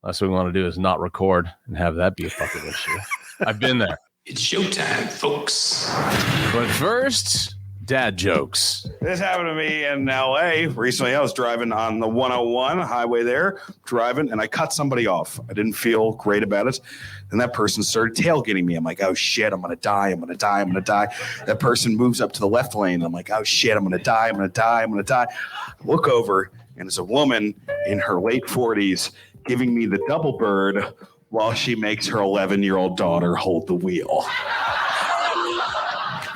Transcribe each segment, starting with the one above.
Last thing we want to do is not record and have that be a fucking issue. I've been there. It's showtime, folks. But first, dad jokes. This happened to me in L.A. recently. I was driving on the 101 highway there, driving, and I cut somebody off. I didn't feel great about it. And that person started tailgating me. I'm like, oh, shit, I'm going to die. I'm going to die. I'm going to die. That person moves up to the left lane. I'm like, oh, shit, I'm going to die. I'm going to die. I'm going to die. I look over, and it's a woman in her late 40s giving me the double bird while she makes her 11-year-old daughter hold the wheel.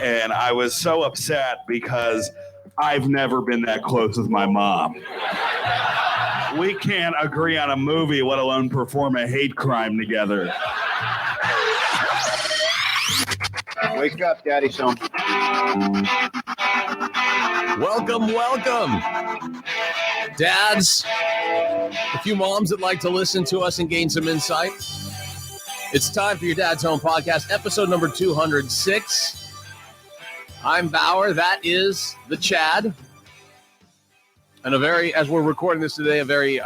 And I was so upset because I've never been that close with my mom. We can't agree on a movie, let alone perform a hate crime together. Wake up, Daddy's home. Welcome. Dads, a few moms that like to listen to us and gain some insight. It's time for your Dad's Home podcast, episode number 206. I'm Bauer. That is the Chad. And as we're recording this today, a very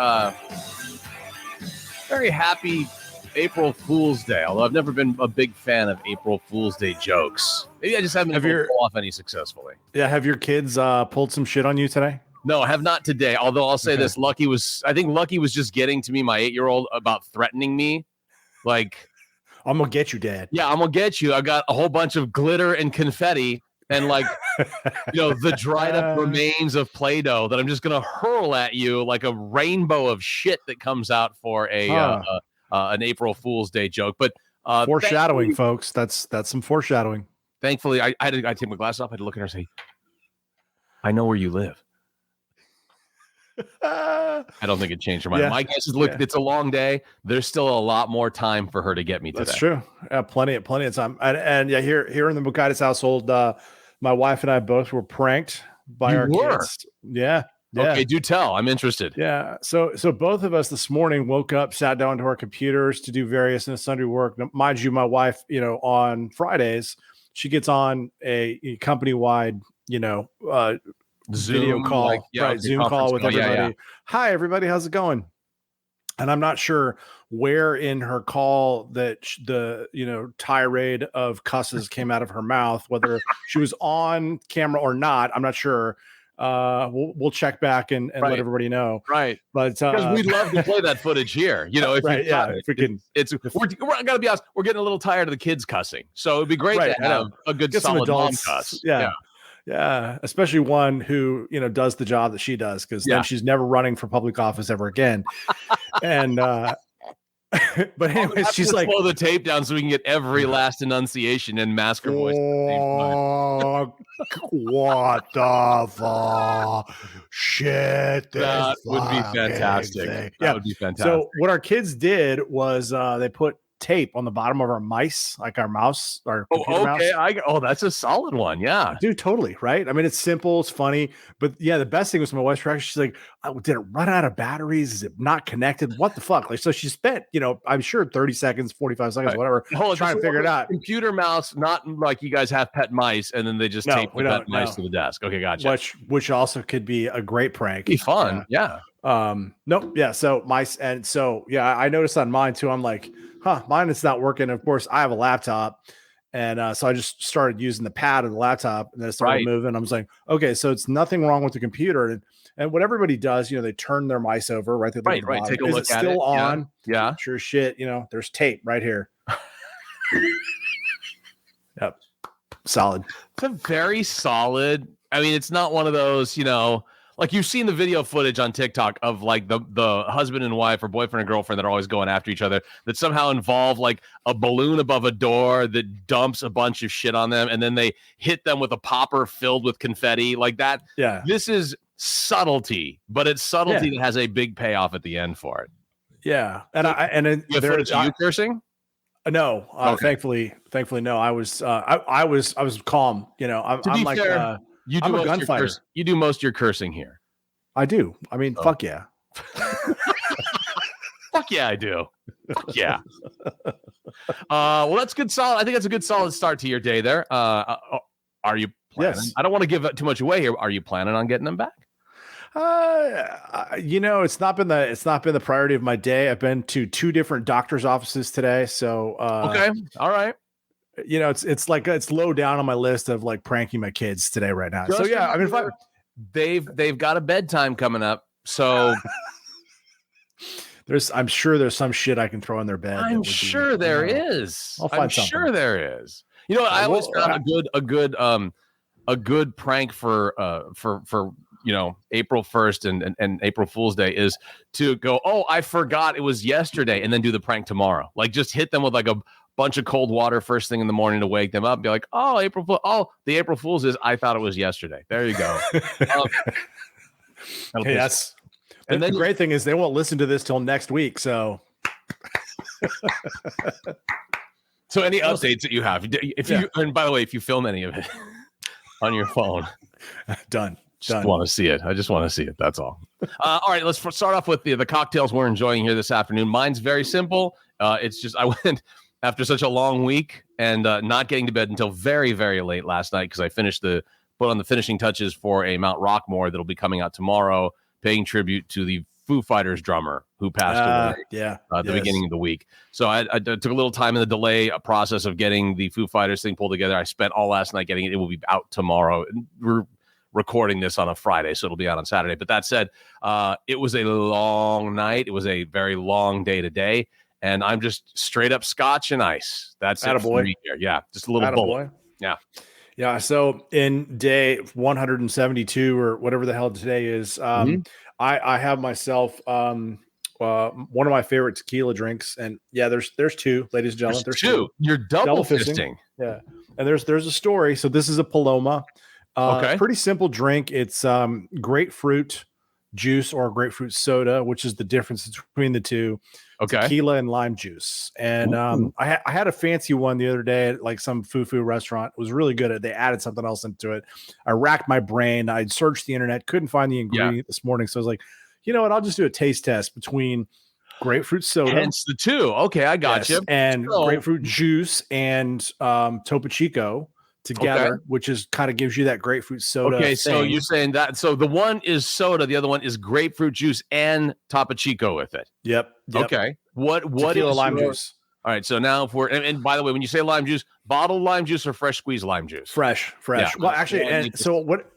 happy April Fool's Day. Although I've never been a big fan of April Fool's Day jokes. Maybe I just haven't been able to pull off any successfully. Yeah, have your kids pulled some shit on you today? No, I have not today. Although I'll say this, I think Lucky was just getting to me, my 8-year-old, about threatening me. Like, I'm gonna get you, Dad. Yeah, I'm gonna get you. I got a whole bunch of glitter and confetti and the dried up remains of Play-Doh that I'm just gonna hurl at you like a rainbow of shit that comes out for an April Fool's Day joke. But foreshadowing, folks. That's some foreshadowing. Thankfully, I had to take my glasses off. I had to look at her and say, "I know where you live." I don't think it changed her mind. Yeah. My guess is, it's a long day. There's still a lot more time for her to get me today. That's true. Plenty of time. And here in the Bukaitis household, my wife and I both were pranked by our kids. Yeah. Okay, do tell. I'm interested. Yeah. So both of us this morning woke up, sat down to our computers to do various and sundry work. Now, mind you, my wife, on Fridays, she gets on a company-wide, Zoom video call, Zoom call with everybody. Yeah. Hi, everybody. How's it going? And I'm not sure where in her call that the tirade of cusses came out of her mouth, whether she was on camera or not. I'm not sure. We'll check back and let everybody know. Right. But because we'd love to play that footage here. If we can. We're gonna be honest. We're getting a little tired of the kids cussing, so it'd be great to have a good solid mom cuss. Yeah, especially one who does the job that she does, because then she's never running for public office ever again. And but anyways, she's like, slow the tape down so we can get every last enunciation and mask her voice. What the fuck? Shit! That would be fantastic. That would be fantastic. So what our kids did was they put tape on the bottom of our mice, like our mouse, our computer mouse. That's a solid one. Yeah, dude, totally right. I mean, it's simple, it's funny, but yeah, the best thing was my wife's reaction. She's like, did it run out of batteries? Is it not connected? What the fuck? So she spent, I'm sure 30 seconds, 45 seconds, whatever, trying to figure it out. Computer mouse, not like you guys have pet mice and then they just tape the pet mice to the desk. Okay, gotcha. Which also could be a great prank. Be fun. Yeah. Nope. Yeah. So I noticed on mine too. I'm like, mine is not working. Of course, I have a laptop, and so I just started using the pad of the laptop, and then it started moving. I was like, okay, so it's nothing wrong with the computer. And what everybody does, they turn their mice over, right? Right. Take a look at it. Still on? Yeah. Sure shit. There's tape right here. Yep. Solid. It's a very solid. I mean, it's not one of those, like you've seen the video footage on TikTok of like the husband and wife or boyfriend and girlfriend that are always going after each other that somehow involve like a balloon above a door that dumps a bunch of shit on them. And then they hit them with a popper filled with confetti like that. Yeah. This is subtlety, but it's subtlety that has a big payoff at the end for it. Yeah. And you have footage of you cursing? No, thankfully, no. I was calm. I'm like, fair, I'm a gunfighter. You do most of your cursing here. I do. I mean, fuck yeah. Fuck yeah, I do. Fuck yeah. Well, that's good. Solid. I think that's a good solid start to your day there. Are you planning? Yes. I don't want to give too much away here. Are you planning on getting them back? It's not been the priority of my day. I've been to 2 different doctor's offices today, so Okay, all right. it's like it's low down on my list of like pranking my kids today right now. So Just yeah, I mean, if I, they've got a bedtime coming up, so I'm sure there's some shit I can throw in their bed. I'm sure there is. I'll find I'm something. sure there is. You know what? I always found a good prank for April 1st and April Fool's Day is to go, oh, I forgot it was yesterday, and then do the prank tomorrow. Like just hit them with like a bunch of cold water first thing in the morning to wake them up. Be like, oh, the April Fool's is I thought it was yesterday. There you go. Yes. And then the great thing is they won't listen to this till next week. So any updates that you have, and by the way, if you film any of it on your phone, done. Just want to see it. I just want to see it. That's all. All right, let's start off with the cocktails we're enjoying here this afternoon. Mine's very simple. It's just I went after such a long week and not getting to bed until very, very late last night because I put on the finishing touches for a Mount Rockmore that'll be coming out tomorrow, paying tribute to the Foo Fighters drummer who passed away at the beginning of the week. So I took a little time in the delay process of getting the Foo Fighters thing pulled together. I spent all last night getting it. It will be out tomorrow. We're recording this on a Friday, so it'll be out on Saturday. But that said, it was a long night. It was a very long day today. And I'm just straight up scotch and ice. That's it for me here. Yeah, just a little bowl. Yeah. Yeah. So in day 172 or whatever the hell today is, I have myself one of my favorite tequila drinks, and there's 2, ladies and gentlemen. There's 2. You're double fisting. Yeah, and there's a story. So this is a Paloma. Pretty simple drink. It's grapefruit juice or grapefruit soda, which is the difference between the two. Tequila and lime juice. And I had a fancy one the other day at like some foo-foo restaurant. It was really good. They added something else into it. I racked my brain. I searched the internet, couldn't find the ingredient this morning. So I was like, you know what? I'll just do a taste test between grapefruit soda. Hence the 2. Okay, I got you. And grapefruit juice and Topo Chico together, which is kind of gives you that grapefruit soda. Okay, so you're saying that. So the one is soda, the other one is grapefruit juice and Topo Chico with it. Yep. Okay. What tequila is lime juice? All right. So now if we're and by the way, when you say lime juice, bottled lime juice or fresh squeezed lime juice? Fresh. Yeah. Well, actually, and so what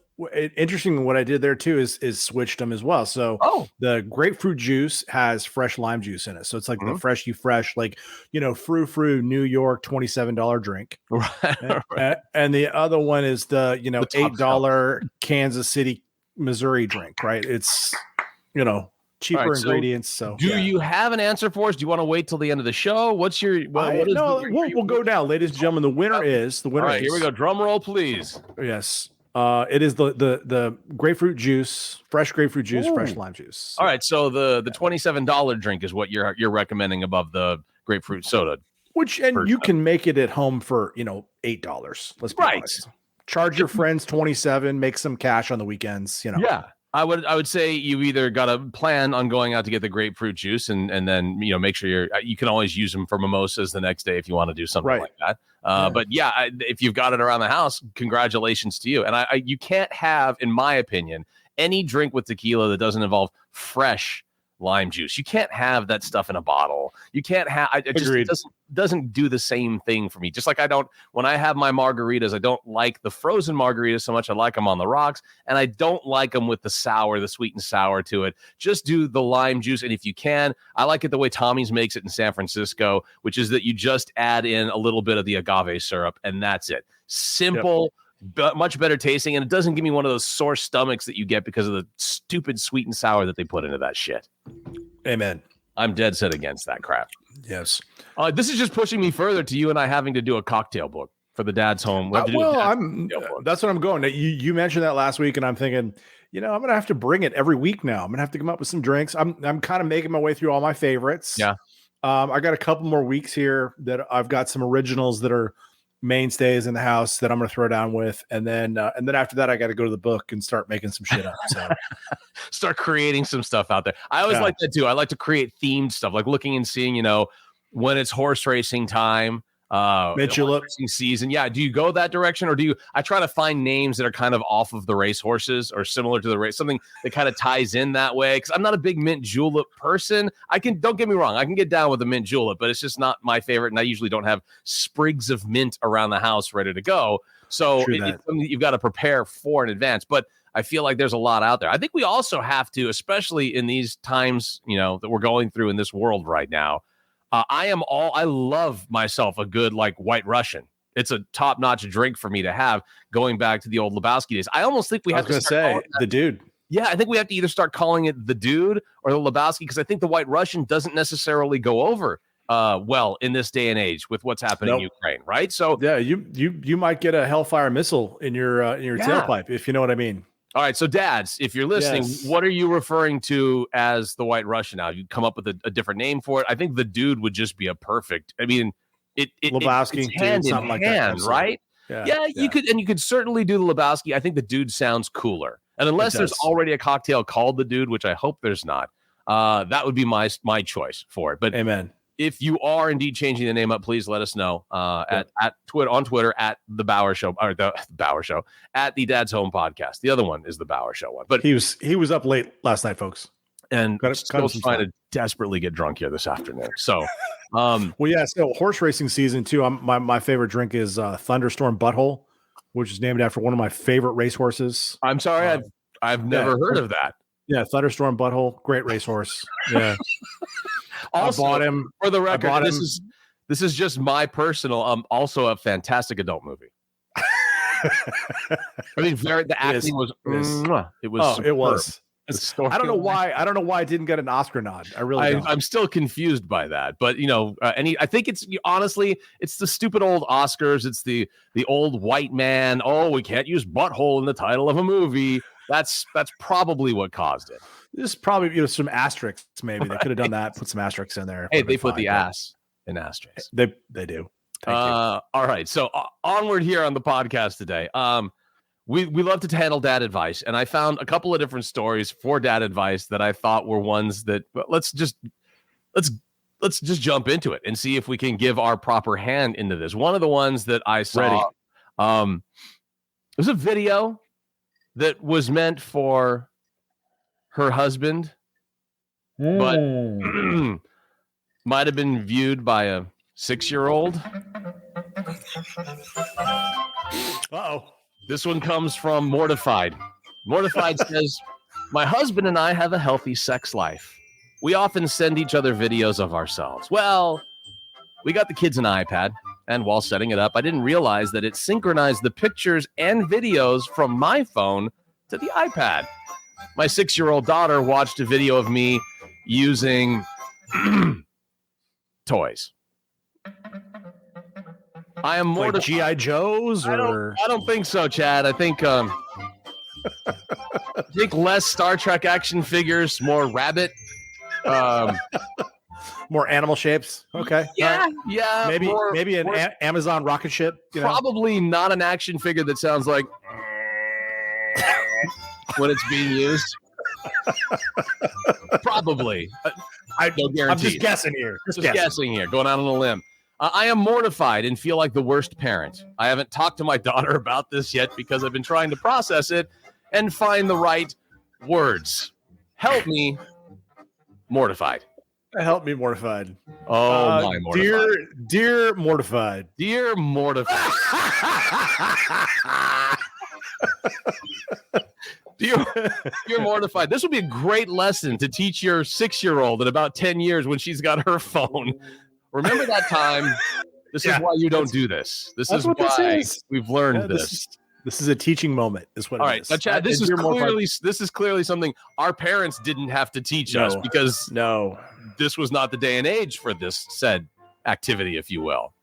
interesting what I did there too is switched them as well. So the grapefruit juice has fresh lime juice in it. So it's like the fresh, like, frou New York $27 drink. Right. And the other one is the $8 Kansas City, Missouri drink, right? It's, cheaper ingredients. So do you have an answer for us? Do you want to wait till the end of the show? What's your we'll go now, ladies and gentlemen. The winner is all right, here we go. Drum roll, please. Yes. It is the grapefruit juice, fresh grapefruit juice, fresh lime juice. All right, so the $27 drink is what you're recommending above the grapefruit soda. You can make it at home for $8. Let's be honest. Charge your friends $27, make some cash on the weekends. Yeah. I would say you either got to plan on going out to get the grapefruit juice and then make sure you can always use them for mimosas the next day if you want to do something like that. But if you've got it around the house, congratulations to you. And you can't have, in my opinion, any drink with tequila that doesn't involve fresh lime juice. You can't have that stuff in a bottle. You can't have. It doesn't do the same thing for me. Just like when I have my margaritas, I don't like the frozen margaritas so much. I like them on the rocks, and I don't like them with the sweet and sour to it. Just do the lime juice, and if you can, I like it the way Tommy's makes it in San Francisco, which is that you just add in a little bit of the agave syrup, and that's it. Simple. Yep. But much better tasting, and it doesn't give me one of those sore stomachs that you get because of the stupid sweet and sour that they put into that shit. Amen. I'm dead set against that crap. Yes. This is just pushing me further to you and I having to do a cocktail book for the dad's home. That's what I'm going. You mentioned that last week, and I'm thinking, I'm gonna have to bring it every week now. I'm gonna have to come up with some drinks. I'm kind of making my way through all my favorites. Yeah. I got a couple more weeks here that I've got some originals that are mainstays in the house that I'm going to throw down with, and then after that I got to go to the book and start making some shit up. So start creating some stuff out there. I always like that too. I like to create themed stuff, like looking and seeing, when it's horse racing time, Mint julep season. Yeah. Do you go that direction, or do you? I try to find names that are kind of off of the race horses or similar to the race, something that kind of ties in that way. Because I'm not a big mint julep person. Don't get me wrong, I can get down with a mint julep, but it's just not my favorite. And I usually don't have sprigs of mint around the house ready to go. So it's something that you've got to prepare for in advance. But I feel like there's a lot out there. I think we also have to, especially in these times, that we're going through in this world right now. I love myself a good White Russian. It's a top-notch drink for me to have. Going back to the old Lebowski days, I almost think we have to say the dude. Yeah, I think we have to either start calling it the dude or the Lebowski, because I think the White Russian doesn't necessarily go over well in this day and age with what's happening in Ukraine, right? So yeah, you might get a Hellfire missile in your tailpipe, if you know what I mean. All right, so dads, if you're listening, what are you referring to as the White Russian now? You come up with a different name for it. I think the dude would just be a perfect. I mean, Lebowski, it's hand dude, in something hand, like that, right? Yeah, you could certainly do the Lebowski. I think the dude sounds cooler, and unless there's already a cocktail called the dude, which I hope there's not, that would be my choice for it. But amen. If you are indeed changing the name up, please let us know at Twitter at the Bauer Show, or the Bauer Show, at the Dad's Home Podcast. The other one is the Bauer Show one. But he was up late last night, folks, and still trying to desperately get drunk here this afternoon. So, so horse racing season too. My favorite drink is Thunderstorm Butthole, which is named after one of my favorite racehorses. I'm sorry, I've never heard of that. Yeah, Thunderstorm Butthole, great racehorse. Yeah. Also, I bought him for the record. This is just my personal. Also a fantastic adult movie. I mean, the acting was. It was. It was. I don't know why. I don't know why it didn't get an Oscar nod. I'm still confused by that. But I think it's honestly, it's the stupid old Oscars. It's the old white man. Oh, we can't use butthole in the title of a movie. That's probably what caused it. This is probably some asterisks. Maybe they could have done that. Put some asterisks in there. Hey, they put the ass in asterisks. They do. Thank you. All right. So onward here on the podcast today. We love to handle dad advice, and I found a couple of different stories for dad advice that I thought were ones that let's just jump into it and see if we can give our proper hand into this. One of the ones that I saw, it was a video that was meant for her husband, but might have been viewed by a 6-year-old. Uh-oh. This one comes from Mortified. Mortified says, my husband and I have a healthy sex life. We often send each other videos of ourselves. Well, we got the kids an iPad, and while setting it up, I didn't realize that it synchronized the pictures and videos from my phone to the iPad. My 6-year-old daughter watched a video of me using toys. I am more like G.I. Joes, or I don't think so, Chad. I think less Star Trek action figures, more rabbit, more animal shapes. Okay, yeah. Maybe an Amazon rocket ship. Probably not an action figure that sounds like when it's being used. Probably. I don't guarantee. I'm just guessing here. Just guessing here. Going out on a limb. I am mortified and feel like the worst parent. I haven't talked to my daughter about this yet because I've been trying to process it and find the right words. Help me, mortified. Help me, mortified. Oh, my mortified. Dear mortified. Dear mortified. Dear mortified. This would be a great lesson to teach your 6-year-old in about 10 years when she's got her phone. Remember that time? This is why you don't do this. This is why we've learned this. This is a teaching moment. Is what. All right, now, Chad. This is clearly something our parents didn't have to teach us because this was not the day and age for this said activity, if you will.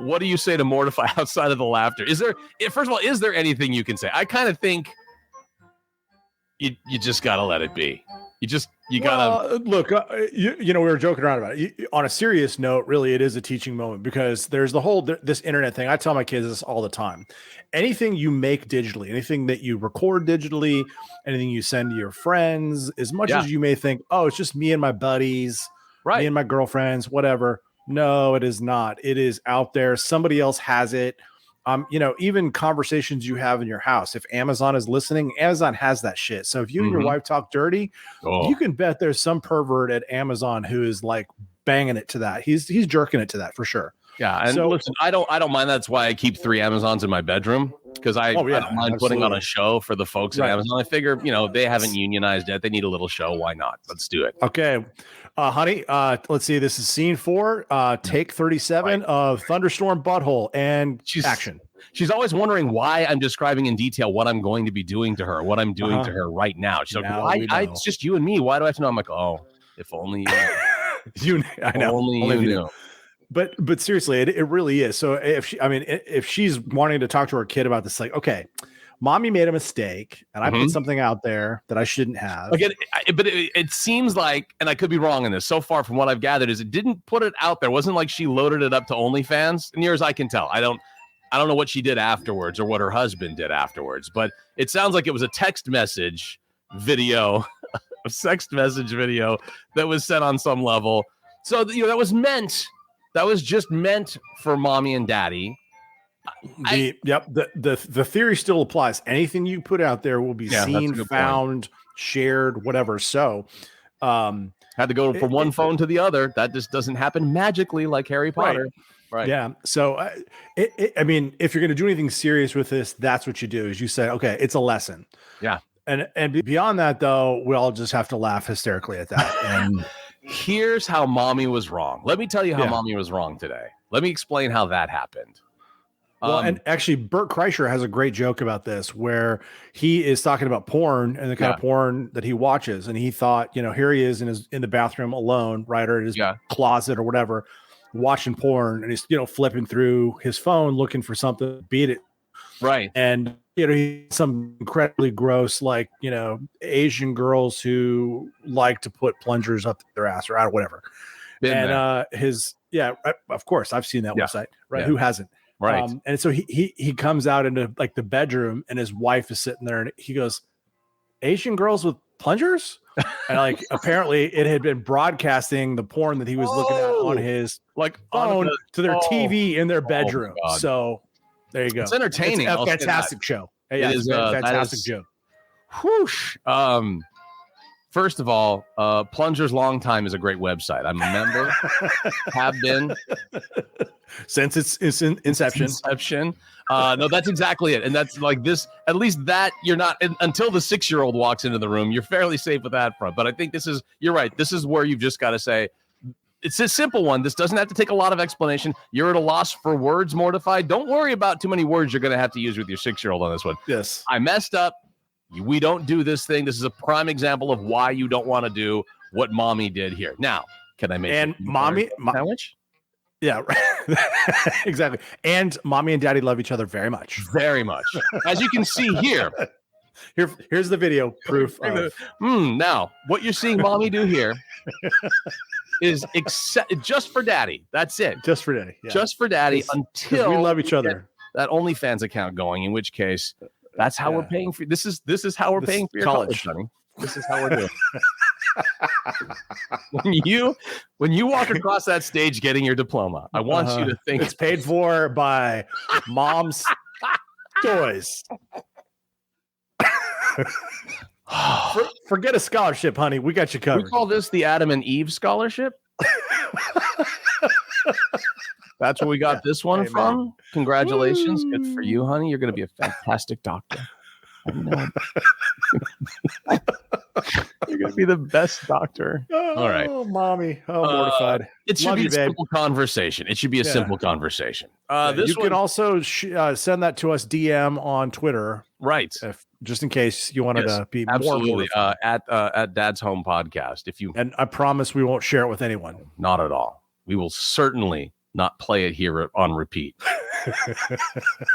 What do you say to mortify outside of the laughter? First of all, is there anything you can say? I kind of think you just got to let it be. You gotta look. We were joking around about it. On a serious note, really, it is a teaching moment because there's the whole this internet thing. I tell my kids this all the time. Anything you make digitally, anything that you record digitally, anything you send to your friends, as much as you may think, oh, it's just me and my buddies, me and my girlfriends, whatever. No, it is not. It is out there. Somebody else has it. Even conversations you have in your house. If Amazon is listening, Amazon has that shit. So if you and your wife talk dirty, you can bet there's some pervert at Amazon who is like banging it to that. He's jerking it to that for sure. Yeah, and so, listen, I don't mind. That's why I keep 3 Amazons in my bedroom, because I don't mind putting on a show for the folks at Amazon. I figure, they haven't unionized yet. They need a little show. Why not? Let's do it. Okay. Honey, let's see. This is scene 4, take 37 of Thunderstorm Butthole and action. She's always wondering why I'm describing in detail what I'm going to be doing to her, what I'm doing to her right now. She's like, why? It's just you and me. Why do I have to know? I'm like, oh, if only you. I know. Only you knew. But seriously, it really is. So if she's wanting to talk to her kid about this, like, okay, mommy made a mistake and I put something out there that I shouldn't have. Again, but it seems like, and I could be wrong in this, so far from what I've gathered, is it didn't put it out there. It wasn't like she loaded it up to OnlyFans. Near as I can tell, I don't know what she did afterwards or what her husband did afterwards, but it sounds like it was a text message video, a text message video that was sent on some level. So that was meant. That was just meant for mommy and daddy. The theory still applies. Anything you put out there will be seen, found, shared, whatever. So, had to go from one phone to the other. That just doesn't happen magically like Harry Potter. Right. Yeah. So, I mean, if you're going to do anything serious with this, that's what you do. Is you say, okay, it's a lesson. Yeah. And beyond that, though, we all just have to laugh hysterically at that. And here's how mommy was wrong. Let me tell you how mommy was wrong today. Let me explain how that happened. Well, and actually, Bert Kreischer has a great joke about this, where he is talking about porn and the kind of porn that he watches, and he thought, here he is in the bathroom alone, right, or in his closet or whatever, watching porn, and he's flipping through his phone looking for something to beat it, right, and he's some incredibly gross, like Asian girls who like to put plungers up their ass or out, whatever, of course, I've seen that website, right? Who hasn't? Right. And so he comes out into like the bedroom and his wife is sitting there and he goes, Asian girls with plungers? And like apparently it had been broadcasting the porn that he was looking at on his phone to their TV in their bedroom. So there you go. It's entertaining. It's a fantastic show. Yeah, it's a fantastic joke. Whoosh. First of all, Plungers Long Time is a great website. I'm a member, have been since its inception. No, that's exactly it. And that's like this, at least that you're not, until the 6-year-old walks into the room, you're fairly safe with that front. But I think you're right. This is where you've just got to say, it's a simple one. This doesn't have to take a lot of explanation. You're at a loss for words, mortified. Don't worry about too many words you're going to have to use with your 6-year-old on this one. Yes. I messed up. We don't do this thing. This is a prime example of why you don't want to do what mommy did here. Now, can I make a sandwich? Yeah, right. Exactly. And mommy and daddy love each other very much. Very much. As you can see here. Here's the video proof. Now, what you're seeing mommy do here is just for daddy. That's it. Just for daddy. Yeah. Just for daddy until we love each other. That OnlyFans account going, in which case that's how we're paying for this is how we're paying for your college, honey. This is how we're doing. when you walk across that stage getting your diploma, I want you to think it's paid for by mom's toys. Forget a scholarship, honey. We got you covered. We call this the Adam and Eve scholarship. That's where we got this one from. Congratulations. Good for you, honey. You're going to be a fantastic doctor. You're going to be the best doctor. All right. Oh, mommy. Oh, mortified. It should be a simple conversation. It should be a simple conversation. You can also send that to us DM on Twitter. Right. Just in case you wanted to be absolutely more at Dad's Home Podcast. And I promise we won't share it with anyone. Not at all. We will certainly not play it here on repeat.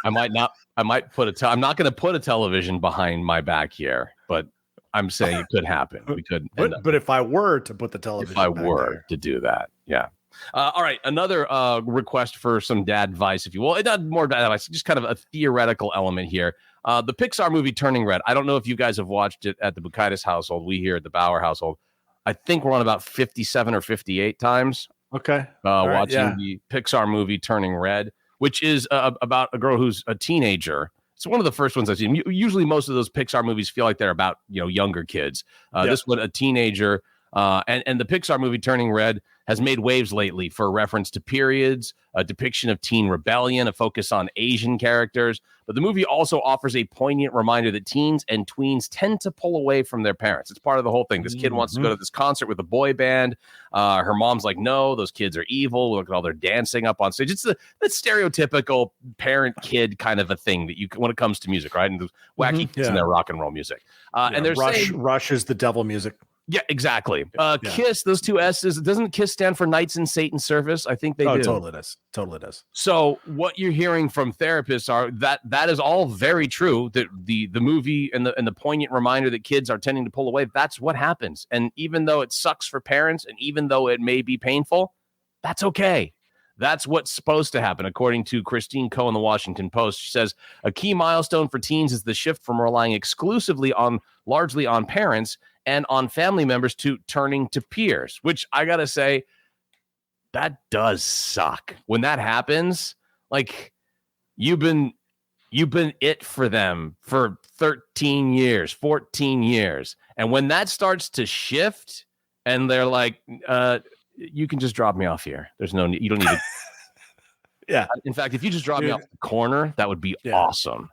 I'm not going to put a television behind my back here, but I'm saying it could happen. We could. But if I were to put the television, to do that, yeah. All right. Another request for some dad advice, if you will. Not more dad advice, just kind of a theoretical element here. The Pixar movie Turning Red. I don't know if you guys have watched it at the Bukaitis household. We here at the Bauer household. I think we're on about 57 or 58 times. Okay. All right, watching the Pixar movie Turning Red, which is about a girl who's a teenager. It's one of the first ones I've seen. Usually, most of those Pixar movies feel like they're about younger kids. This one, a teenager, and the Pixar movie Turning Red has made waves lately for reference to periods, a depiction of teen rebellion, a focus on Asian characters. But the movie also offers a poignant reminder that teens and tweens tend to pull away from their parents. It's part of the whole thing. This kid wants to go to this concert with a boy band. Her mom's like, no, those kids are evil. Look at all their dancing up on stage. It's the stereotypical parent-kid kind of a thing that when it comes to music, right? And the wacky kids in their rock and roll music. And they're Rush is the devil music. Yeah, exactly. Kiss, those two S's. Doesn't Kiss stand for Knights in Satan's Service? I think they do. Totally does. Totally does. So what you're hearing from therapists are that is all very true. That the movie and the poignant reminder that kids are tending to pull away. That's what happens. And even though it sucks for parents, and even though it may be painful, that's okay. That's what's supposed to happen, according to Christine Coe in the Washington Post. She says a key milestone for teens is the shift from relying largely on parents and on family members to turning to peers, which I got to say, that does suck. When that happens, like you've been it for them for 13 years, 14 years. And when that starts to shift and they're like, you can just drop me off here. There's no need. You don't need to. Yeah. In fact, if you just drop me off the corner, that would be awesome.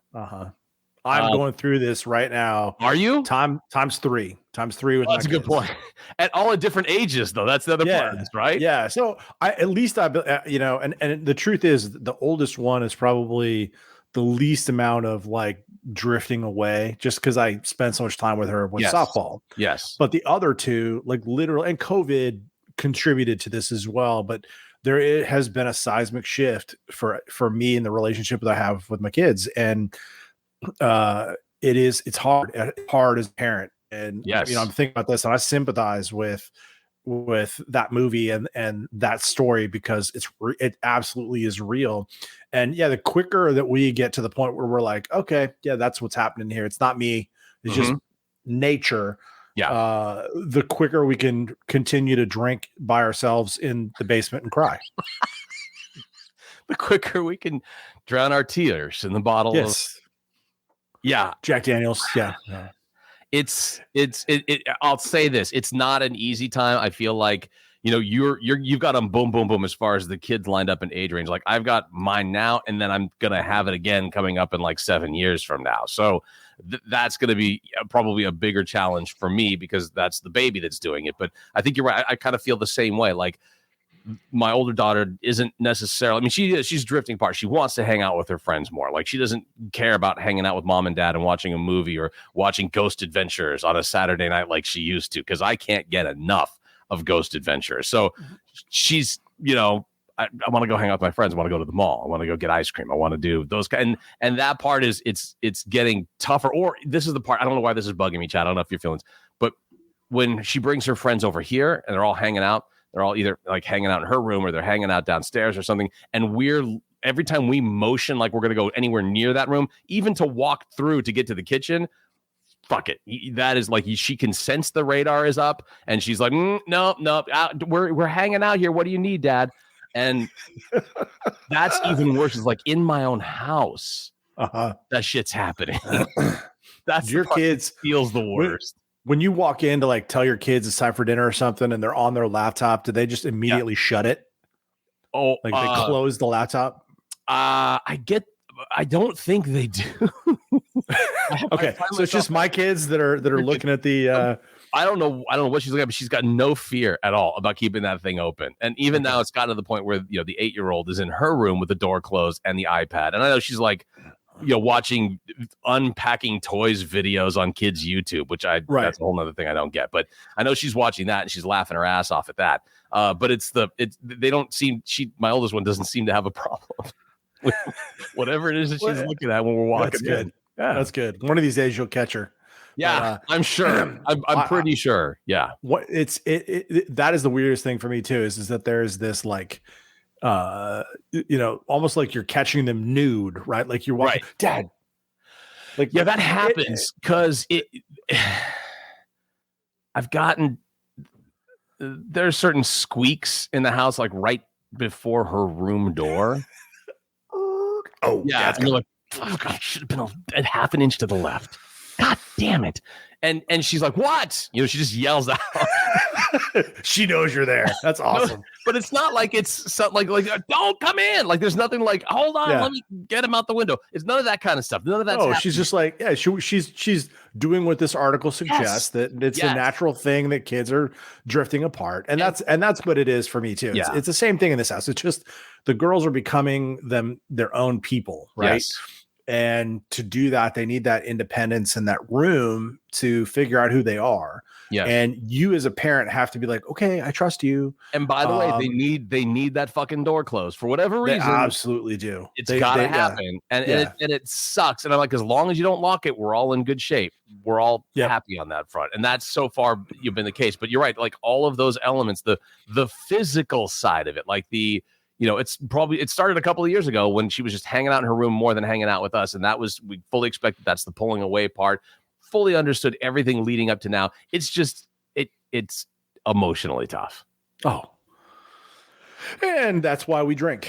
I'm going through this right now. Are you? Times three with that's a good point. At all at different ages, though. That's the other part of this, right? Yeah. So and the truth is the oldest one is probably the least amount of like drifting away just because I spent so much time with her with softball. Yes. But the other two, like literally, and COVID contributed to this as well. But it has been a seismic shift for me in the relationship that I have with my kids. And it's hard as a parent. And I'm thinking about this and I sympathize with that movie and that story because it absolutely is real. And the quicker that we get to the point where we're like, okay, that's what's happening here. It's not me. It's just nature. The quicker we can continue to drink by ourselves in the basement and cry. The quicker we can drown our tears in the bottle of Jack Daniels. It's I'll say this, it's not an easy time. I feel like you've got them boom boom boom as far as the kids lined up in age range. Like I've got mine now and then I'm gonna have it again coming up in like 7 years from now. So that's gonna be probably a bigger challenge for me because that's the baby that's doing it. But I think you're right. I kind of feel the same way. Like my older daughter isn't necessarily, I mean, she's drifting apart. She wants to hang out with her friends more. Like she doesn't care about hanging out with mom and dad and watching a movie or watching Ghost Adventures on a Saturday night like she used to, because I can't get enough of Ghost Adventures. So she's, I want to go hang out with my friends. I want to go to the mall. I want to go get ice cream. I want to do those kind. And that part is it's getting tougher. Or this is the part, I don't know why this is bugging me, Chad. I don't know if you're feeling this, but when she brings her friends over here and they're all hanging out, they're all either like hanging out in her room or they're hanging out downstairs or something. And every time we motion like we're going to go anywhere near that room, even to walk through to get to the kitchen, fuck it. That is like she can sense the radar is up and she's like, no, we're hanging out here. What do you need, Dad? And that's even worse. Is like in my own house, that shit's happening. That's your kids feels the worst. When you walk in to like tell your kids it's time for dinner or something and they're on their laptop, do they just immediately shut it? Oh, like they close the laptop? I don't think they do. Okay. So it's just my kids that are looking at the I don't know what she's looking at, but she's got no fear at all about keeping that thing open. And even now it's gotten to the point where the 8-year-old is in her room with the door closed and the iPad. And I know she's like watching unpacking toys videos on kids' YouTube, which that's a whole nother thing I don't get. But I know she's watching that and she's laughing her ass off at that. But my oldest one doesn't seem to have a problem with whatever it is that she's looking at when we're walking. That's good. That's good. One of these days you'll catch her. Yeah, I'm sure. I'm pretty sure. Yeah. What that is the weirdest thing for me too, is that there's this like almost like you're catching them nude, right? Like you're walking, right. Dad. Like that happens because I've gotten there's certain squeaks in the house, like right before her room door. Oh, Yeah, and you're like, oh, God, it should have been a half an inch to the left. God damn it! And she's like, what? You know, she just yells out. She knows you're there. That's awesome. But it's not like it's something like don't come in. Like there's nothing like hold on, let me get him out the window. It's none of that kind of stuff. None of that. Oh, she's just like she's doing what this article suggests, that it's a natural thing that kids are drifting apart, and that's what it is for me too. It's the same thing in this house. It's just the girls are becoming their own people, right? Yes. And to do that, they need that independence and that room to figure out who they are. Yeah. And you as a parent have to be like, okay, I trust you. And by the way, they need that fucking door closed for whatever reason. They absolutely do. It's gotta happen. And it sucks. And I'm like, as long as you don't lock it, we're all in good shape. We're all happy on that front. And that's so far you've been the case. But you're right, like all of those elements, the physical side of it, like it started a couple of years ago when she was just hanging out in her room more than hanging out with us. And we fully expected that's the pulling away part. Fully understood everything leading up to now. It's just, it's emotionally tough. Oh. And that's why we drink.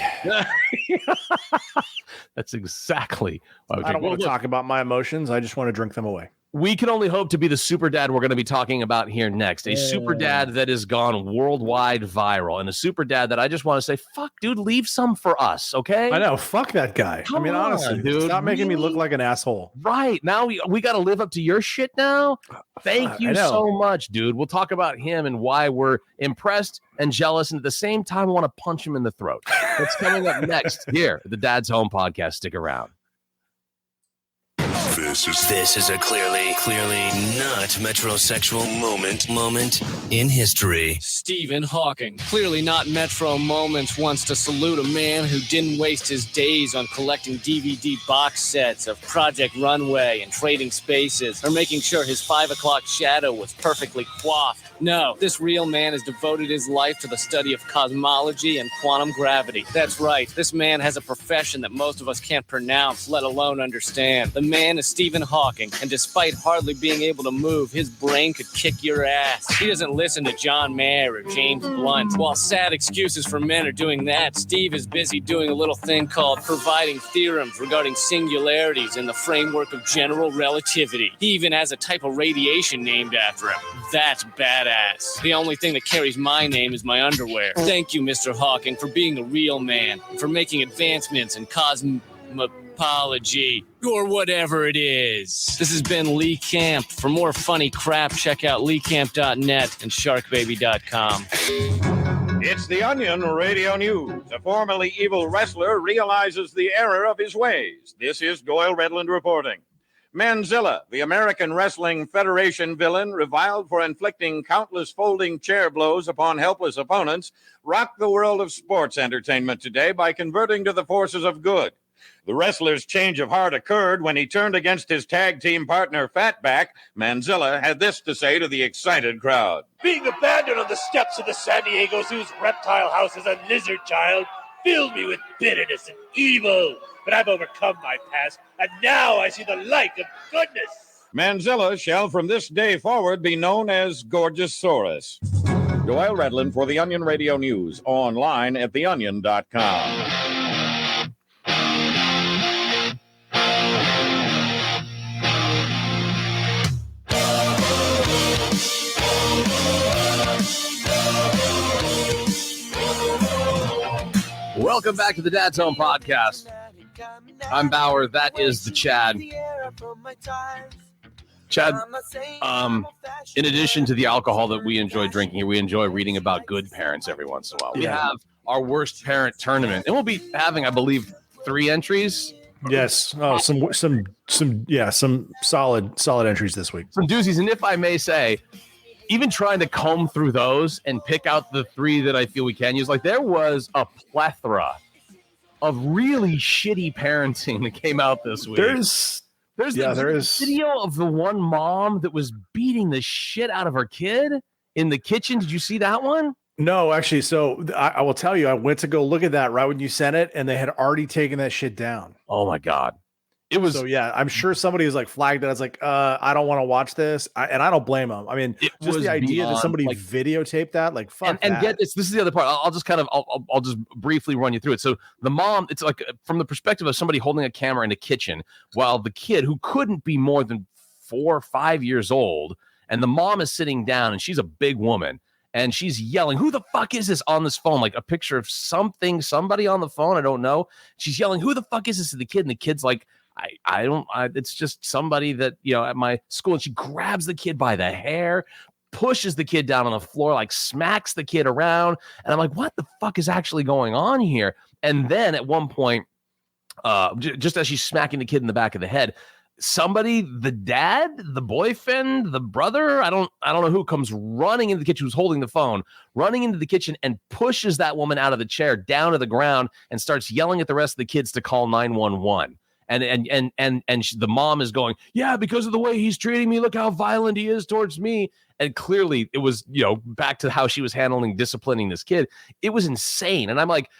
That's exactly why we drink. I don't want to talk about my emotions. I just want to drink them away. We can only hope to be the super dad we're going to be talking about here next. A super dad that has gone worldwide viral, and a super dad that I just want to say, fuck, dude, leave some for us, okay? I know, fuck that guy. Honestly, dude, stop making me look like an asshole. Right, now we got to live up to your shit now? Thank you so much, dude. We'll talk about him and why we're impressed and jealous, and at the same time want to punch him in the throat. That's coming up next here at the Dad's Home Podcast. Stick around. This is a clearly not metrosexual moment in history. Stephen Hawking, clearly not Metro Moments, wants to salute a man who didn't waste his days on collecting DVD box sets of Project Runway and Trading Spaces, or making sure his 5 o'clock shadow was perfectly coiffed. No, this real man has devoted his life to the study of cosmology and quantum gravity. That's right, this man has a profession that most of us can't pronounce, let alone understand. The man is Stephen Hawking, and despite hardly being able to move, his brain could kick your ass. He doesn't listen to John Mayer or James Blunt. While sad excuses for men are doing that, Steve is busy doing a little thing called providing theorems regarding singularities in the framework of general relativity. He even has a type of radiation named after him. That's badass. The only thing that carries my name is my underwear. Thank you, Mr. Hawking, for being a real man, and for making advancements in cosmology, or whatever it is. This has been Lee Camp. For more funny crap, check out leecamp.net and sharkbaby.com. It's the Onion Radio News. A formerly evil wrestler realizes the error of his ways. This is Doyle Redland reporting. Manzilla, the American Wrestling Federation villain, reviled for inflicting countless folding chair blows upon helpless opponents, rocked the world of sports entertainment today by converting to the forces of good. The wrestler's change of heart occurred when he turned against his tag team partner Fatback. Manzilla had this to say to the excited crowd. Being abandoned on the steps of the San Diego Zoo's reptile house as a lizard child filled me with bitterness and evil. But I've overcome my past, and now I see the light of goodness. Manzilla shall from this day forward be known as Gorgeous Saurus. Doyle Redland for the Onion Radio News, online at theonion.com. Welcome back to the Dad's Home Podcast. I'm Bauer. That is the Chad. Chad, in addition to the alcohol that we enjoy drinking here, we enjoy reading about good parents every once in a while. We have our worst parent tournament, and we'll be having, I believe, 3 entries. Yes. Oh, some solid entries this week. Some doozies, and if I may say, even trying to comb through those and pick out the 3 that I feel we can use, like there was a plethora of really shitty parenting that came out this week. There is video of the one mom that was beating the shit out of her kid in the kitchen. Did you see that one? No, actually. So I will tell you, I went to go look at that right when you sent it, and they had already taken that shit down. Oh my God. It was so yeah, I'm sure somebody was like flagged it. I was like, I don't want to watch this. And I don't blame them. I mean, it just was the idea that beyond, somebody like, videotaped that, like, fuck and that. get this. This is the other part. I'll just kind of I'll just briefly run you through it. So the mom, it's like from the perspective of somebody holding a camera in the kitchen, while the kid, who couldn't be more than 4 or 5 years old, and the mom is sitting down, and she's a big woman, and she's yelling, "Who the fuck is this?" on this phone, like a picture of somebody on the phone. I don't know. She's yelling, "Who the fuck is this?" to the kid, and the kid's like, I don't, it's just somebody that, at my school. And she grabs the kid by the hair, pushes the kid down on the floor, like smacks the kid around. And I'm like, what the fuck is actually going on here? And then at one point, just as she's smacking the kid in the back of the head, somebody, the dad, the boyfriend, the brother, I don't know who, comes running into the kitchen, who's holding the phone, running into the kitchen and pushes that woman out of the chair down to the ground and starts yelling at the rest of the kids to call 911. And the mom is going, yeah, because of the way he's treating me, look how violent he is towards me. And clearly it was, back to how she was disciplining this kid. It was insane. And I'm like,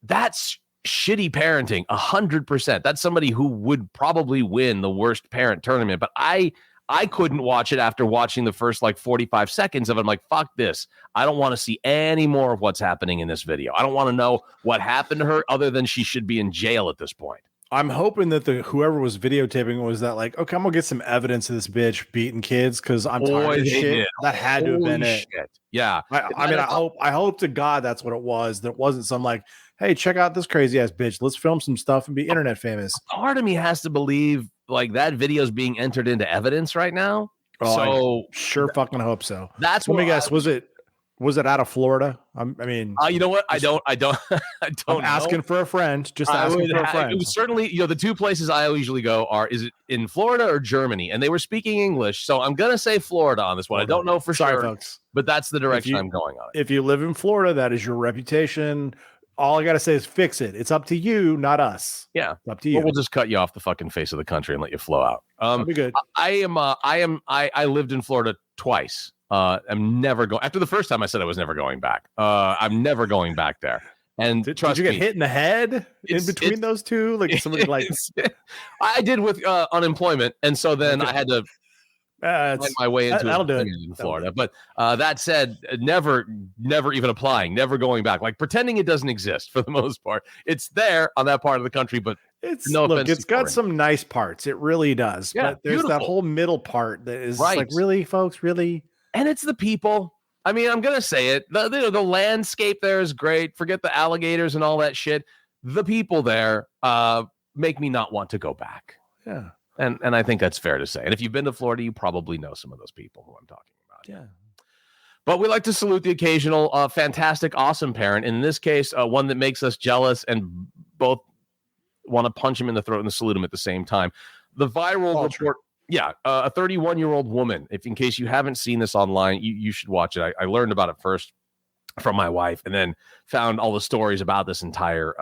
that's shitty parenting, 100%. That's somebody who would probably win the worst parent tournament. But I couldn't watch it after watching the first 45 seconds of it. I'm like, fuck this. I don't want to see any more of what's happening in this video. I don't want to know what happened to her, other than she should be in jail at this point. I'm hoping that whoever was videotaping was that like, okay, I'm gonna get some evidence of this bitch beating kids because I'm tired of this shit. Did. That had to have been it. Yeah. I hope to God that's what it was. That wasn't some like, hey, check out this crazy ass bitch. Let's film some stuff and be internet famous. Part of me has to believe that video is being entered into evidence right now. Oh, so I sure fucking hope so. That's let me guess. Was it out of Florida? I mean, you know what? I don't I'm asking for a friend. Just asking for a friend. It was certainly, the two places I usually go are, is it in Florida or Germany? And they were speaking English. So I'm going to say Florida on this one. Florida. I don't know for sure, folks, but that's the direction I'm going on. If you live in Florida, that is your reputation. All I got to say is fix it. It's up to you, not us. Yeah. It's up to you. Well, we'll just cut you off the fucking face of the country and let you flow out. That'll be good. I lived in Florida twice. I'm never going. After the first time I said I was never going back. I'm never going back there. And did you get hit in the head in between those two? Like somebody I did with unemployment. And so then I had to find my way into in Florida. But that said, never even applying, never going back, like pretending it doesn't exist for the most part. It's there on that part of the country, but it's got some nice parts. It really does. Yeah, but there's beautiful. that whole middle part that is right. Like, really, folks, really? And it's the people. I mean, I'm going to say it. The landscape there is great. Forget the alligators and all that shit. The people there make me not want to go back. Yeah. And I think that's fair to say. And if you've been to Florida, you probably know some of those people who I'm talking about. Yeah. But we like to salute the occasional fantastic, awesome parent. In this case, one that makes us jealous and both want to punch him in the throat and salute him at the same time. The viral report. Yeah, a 31-year-old woman. In case you haven't seen this online, you should watch it. I learned about it first from my wife and then found all the stories about this entire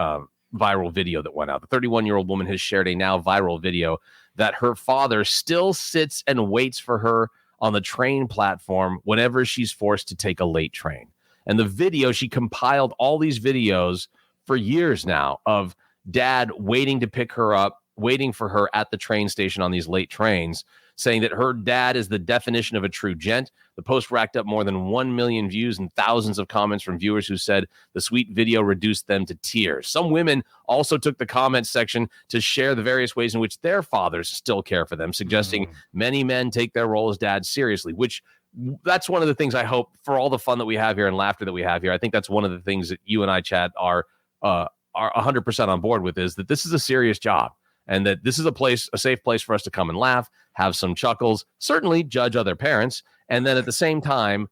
viral video that went out. The 31-year-old woman has shared a now viral video that her father still sits and waits for her on the train platform whenever she's forced to take a late train. And the video, she compiled all these videos for years now of dad waiting to pick her up, waiting for her at the train station on these late trains, saying that her dad is the definition of a true gent. The post racked up more than 1 million views and thousands of comments from viewers who said the sweet video reduced them to tears. Some women also took the comments section to share the various ways in which their fathers still care for them, suggesting many men take their role as dads seriously, which that's one of the things I hope for all the fun that we have here and laughter that we have here. I think that's one of the things that you and I, Chad, are 100% on board with, is that this is a serious job. And that this is a safe place for us to come and laugh, have some chuckles, certainly judge other parents. And then at the same time,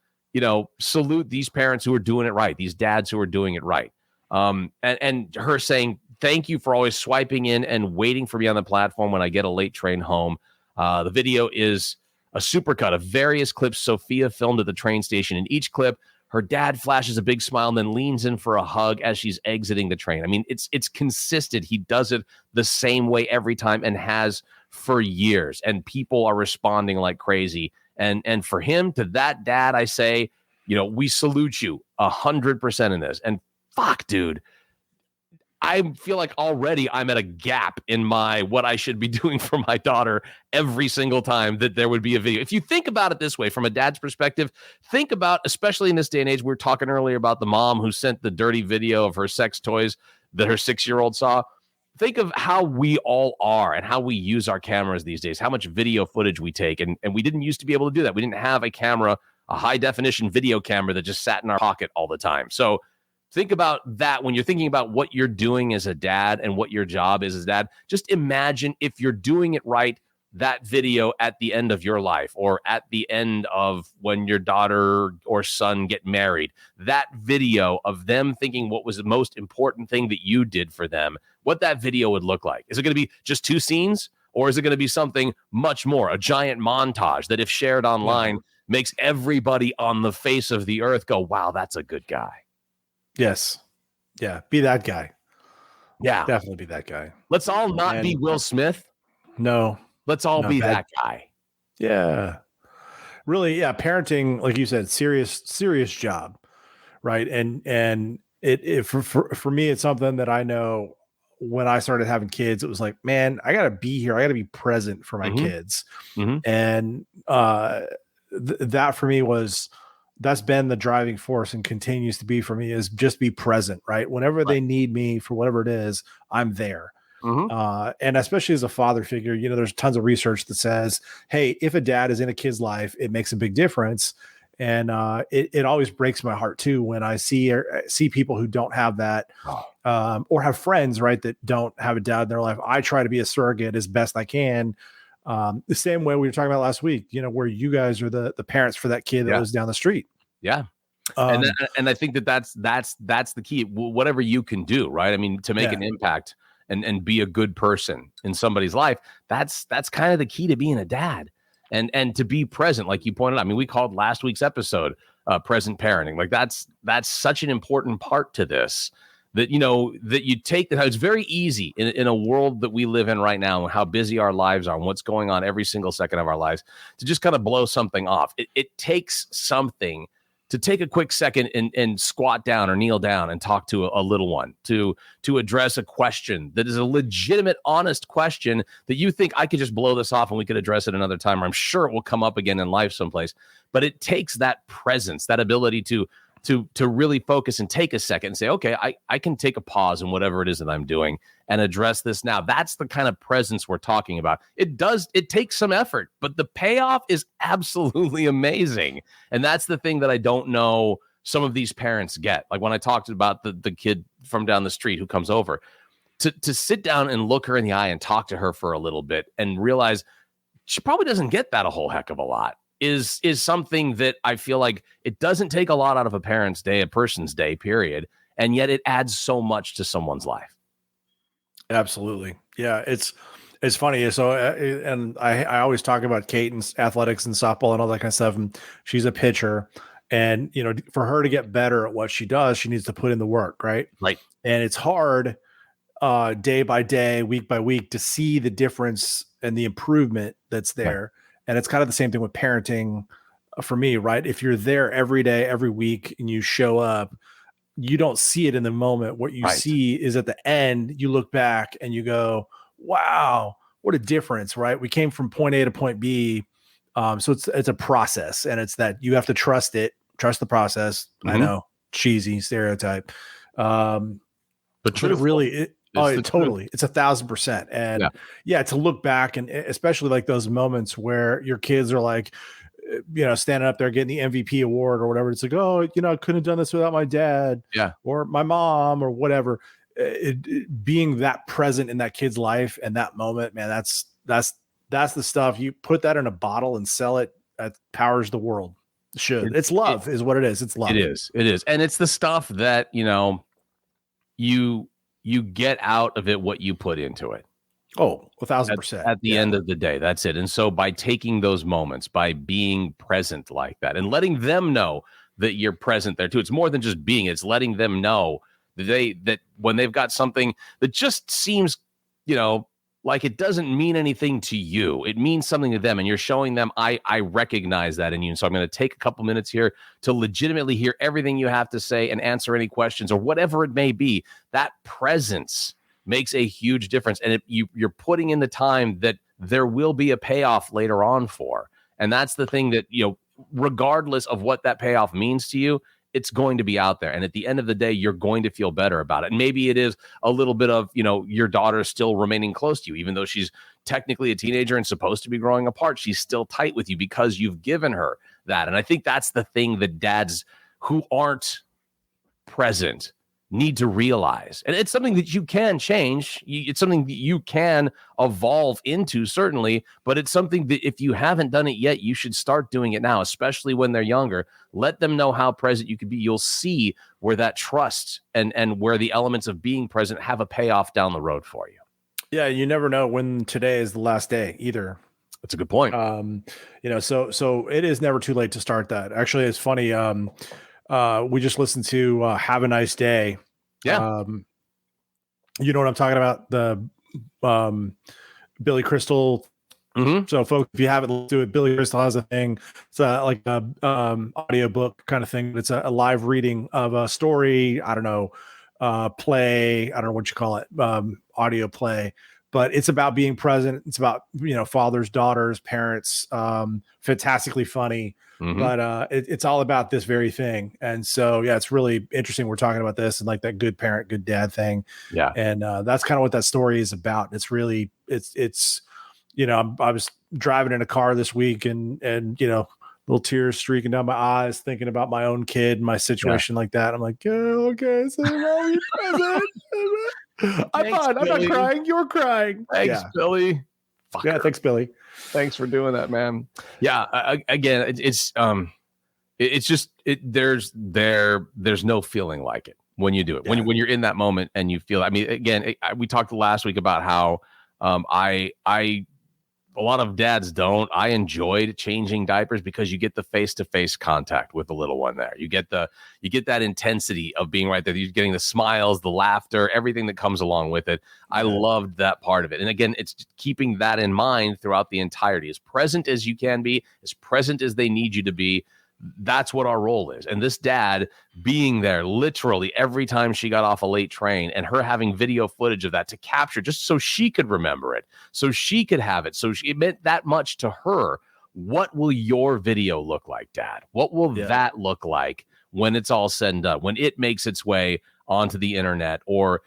salute these parents who are doing it right, these dads who are doing it right. And her saying, thank you for always swiping in and waiting for me on the platform when I get a late train home. The video is a supercut of various clips Sophia filmed at the train station. In each clip, her dad flashes a big smile and then leans in for a hug as she's exiting the train. I mean, it's consistent. He does it the same way every time and has for years. And people are responding like crazy. And for him, to that dad, I say, we salute you 100% in this. And fuck, dude, I feel like already I'm at a gap in my what I should be doing for my daughter every single time that there would be a video. If you think about it this way, from a dad's perspective, think about, especially in this day and age, we were talking earlier about the mom who sent the dirty video of her sex toys that her 6-year-old saw. Think of how we all are and how we use our cameras these days, how much video footage we take. And we didn't used to be able to do that. We didn't have a camera, a high definition video camera that just sat in our pocket all the time. So think about that when you're thinking about what you're doing as a dad and what your job is as a dad. Just imagine if you're doing it right, that video at the end of your life or at the end of when your daughter or son get married, that video of them thinking what was the most important thing that you did for them, what that video would look like. Is it going to be just 2 scenes, or is it going to be something much more, a giant montage that if shared online makes everybody on the face of the earth go, wow, that's a good guy. Yes. Yeah. Be that guy. Yeah. Definitely be that guy. Let's all not be Will Smith. No. Let's all be that guy. Yeah. Really, yeah. Parenting, like you said, serious job. Right. And it for me, it's something that I know when I started having kids, it was like, man, I gotta be here. I gotta be present for my kids. And that for me that's been the driving force and continues to be for me, is just be present, right? Whenever they need me for whatever it is, I'm there. And especially as a father figure, there's tons of research that says, hey, if a dad is in a kid's life, it makes a big difference. And it always breaks my heart too when I see people who don't have that, or have friends, right, that don't have a dad in their life. I try to be a surrogate as best I can. The same way we were talking about last week, where you guys are the parents for that kid that lives down the street. Yeah. And I think that's the key. Whatever you can do, right? I mean, to make an impact and be a good person in somebody's life, that's kind of the key to being a dad and to be present. Like you pointed out, I mean, we called last week's episode present parenting. Like that's such an important part to this, that, that you take that. It's very easy in a world that we live in right now, and how busy our lives are and what's going on every single second of our lives, to just kind of blow something off. It takes something to take a quick second and squat down or kneel down and talk to a little one, to address a question that is a legitimate, honest question that you think, I could just blow this off and we could address it another time, or I'm sure it will come up again in life someplace. But it takes that presence, that ability to really focus and take a second and say, okay, I can take a pause in whatever it is that I'm doing and address this now. That's the kind of presence we're talking about. It takes some effort, but the payoff is absolutely amazing. And that's the thing that I don't know some of these parents get. Like when I talked about the kid from down the street who comes over, to sit down and look her in the eye and talk to her for a little bit and realize she probably doesn't get that a whole heck of a lot, is something that I feel like it doesn't take a lot out of a parent's day, a person's day, period. And yet it adds so much to someone's life. Absolutely. Yeah. It's funny. So, and I always talk about Kate and athletics and softball and all that kind of stuff. And she's a pitcher, and, for her to get better at what she does, she needs to put in the work. Right. Right. And it's hard day by day, week by week, to see the difference and the improvement that's there. Right. And it's kind of the same thing with parenting for me, right? If you're there every day, every week, and you show up, you don't see it in the moment. What you see is at the end, you look back and you go, wow, what a difference, right? We came from point A to point B. So it's a process, and it's that you have to trust the process. I know, cheesy stereotype. But really, totally. It's 1,000%. And to look back, and especially like those moments where your kids are like, standing up there getting the MVP award or whatever. It's like, oh, I couldn't have done this without my dad or my mom or whatever. Being that present in that kid's life and that moment, man, that's the stuff. You put that in a bottle and sell it. That powers the world. It's love is what it is. It's love. It is. And it's the stuff that, you get out of it what you put into it. Oh, 1,000%. At the end of the day, that's it. And so by taking those moments, by being present like that and letting them know that you're present there too. It's more than just being, it's letting them know that when they've got something that just seems, like it doesn't mean anything to you. It means something to them, and you're showing them, I recognize that in you. And so I'm going to take a couple minutes here to legitimately hear everything you have to say and answer any questions or whatever it may be. That presence makes a huge difference. And you're putting in the time that there will be a payoff later on for. And that's the thing that, regardless of what that payoff means to you, it's going to be out there. And at the end of the day, you're going to feel better about it. And maybe it is a little bit of, your daughter still remaining close to you, even though she's technically a teenager and supposed to be growing apart. She's still tight with you because you've given her that. And I think that's the thing that dads who aren't present need to realize. And it's something that you can change. It's something that you can evolve into, certainly, but it's something that if you haven't done it yet, you should start doing it now, especially when they're younger. Let them know how present you can be. You'll see where that trust and where the elements of being present have a payoff down the road for you. Yeah, you never know when today is the last day either. That's a good point. So it is never too late to start that. Actually, it's funny. We just listened to Have a Nice Day. Yeah. You know what I'm talking about? The Billy Crystal. Mm-hmm. So folks, if you haven't listened to it, Billy Crystal has a thing. It's like a audio book kind of thing. It's a live reading of a story. I don't know, play. I don't know what you call it. Audio play. But it's about being present. It's about, fathers, daughters, parents, fantastically funny. Mm-hmm. But it's all about this very thing. And so, yeah, it's really interesting. We're talking about this and like that good parent, good dad thing. Yeah. And that's kind of what that story is about. It's really, it's I was driving in a car this week and little tears streaking down my eyes, thinking about my own kid, my situation like that. I'm like, okay, so now you're present. I'm fine. I'm not crying. You're crying. Thanks, Billy. Fucker. Yeah, thanks, Billy. Thanks for doing that, man. Yeah, again, it's just there's no feeling like it when you do it. When you're in that moment and you feel. I mean, again, we talked last week about how a lot of dads don't. I enjoyed changing diapers because you get the face-to-face contact with the little one there. You get that intensity of being right there. You're getting the smiles, the laughter, everything that comes along with it. I loved that part of it. And again, it's just keeping that in mind throughout the entirety. As present as you can be, as present as they need you to be. That's what our role is. And this dad being there literally every time she got off a late train and her having video footage of that to capture just so she could remember it, so she could have it. So it meant that much to her. What will your video look like, Dad? What will that look like when it's all said and done, when it makes its way onto the internet or,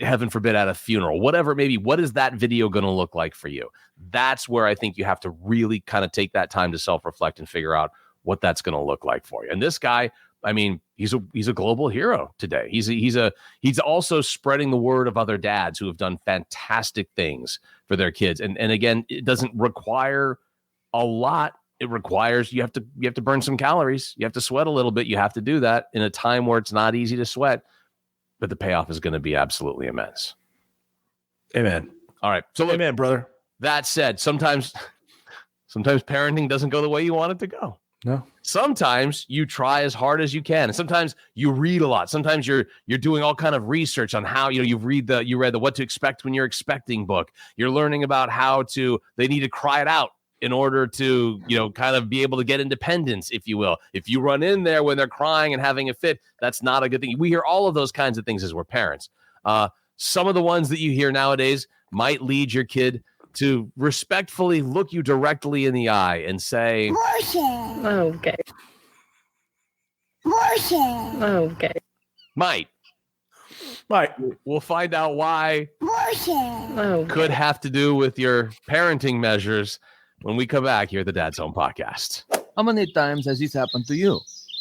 heaven forbid, at a funeral, whatever it may be? What is that video going to look like for you? That's where I think you have to really kind of take that time to self-reflect and figure out what that's going to look like for you. And this guy, I mean, he's a global hero today. He's also spreading the word of other dads who have done fantastic things for their kids. And again, it doesn't require a lot. It requires you have to burn some calories. You have to sweat a little bit. You have to do that in a time where it's not easy to sweat. But the payoff is going to be absolutely immense. Amen. All right. So amen, brother. That said, sometimes parenting doesn't go the way you want it to go. No. Sometimes you try as hard as you can. And sometimes you read a lot. Sometimes you're doing all kind of research on how, you read the What to Expect When You're Expecting book. You're learning about they need to cry it out in order to, kind of be able to get independence, if you will. If you run in there when they're crying and having a fit, that's not a good thing. We hear all of those kinds of things as we're parents. Some of the ones that you hear nowadays might lead your kid to respectfully look you directly in the eye and say, okay. Okay. Might. We'll find out why. Okay. Could have to do with your parenting measures when we come back here at the Dad's Home Podcast. How many times has this happened to you?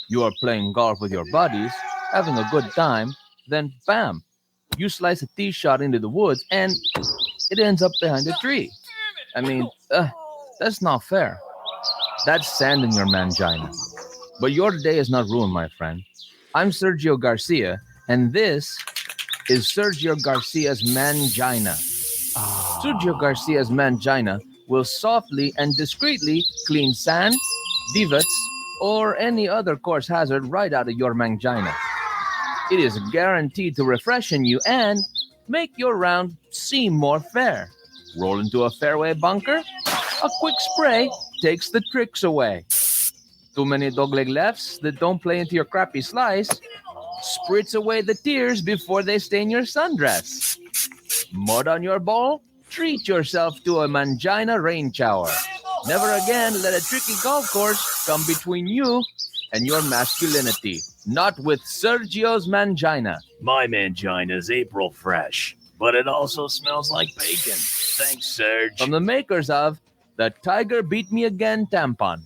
You are playing golf with your buddies, having a good time, then bam, you slice a tee shot into the woods and it ends up behind a tree. I mean, that's not fair. That's sand in your mangina. But your day is not ruined, my friend. I'm Sergio Garcia, and this is Sergio Garcia's Mangina. Sergio Garcia's Mangina will softly and discreetly clean sand, divots, or any other coarse hazard right out of your mangina. It is guaranteed to refreshen you and make your round seem more fair. Roll into a fairway bunker? A quick spray takes the tricks away. Too many dogleg lefts that don't play into your crappy slice? Spritz away the tears before they stain your sundress. Mud on your ball? Treat yourself to a mangina rain shower. Never again let a tricky golf course come between you and your masculinity. Not with Sergio's mangina. My mangina's April fresh, but it also smells like bacon. Thanks, Serge. From the makers of the Tiger Beat Me Again tampon.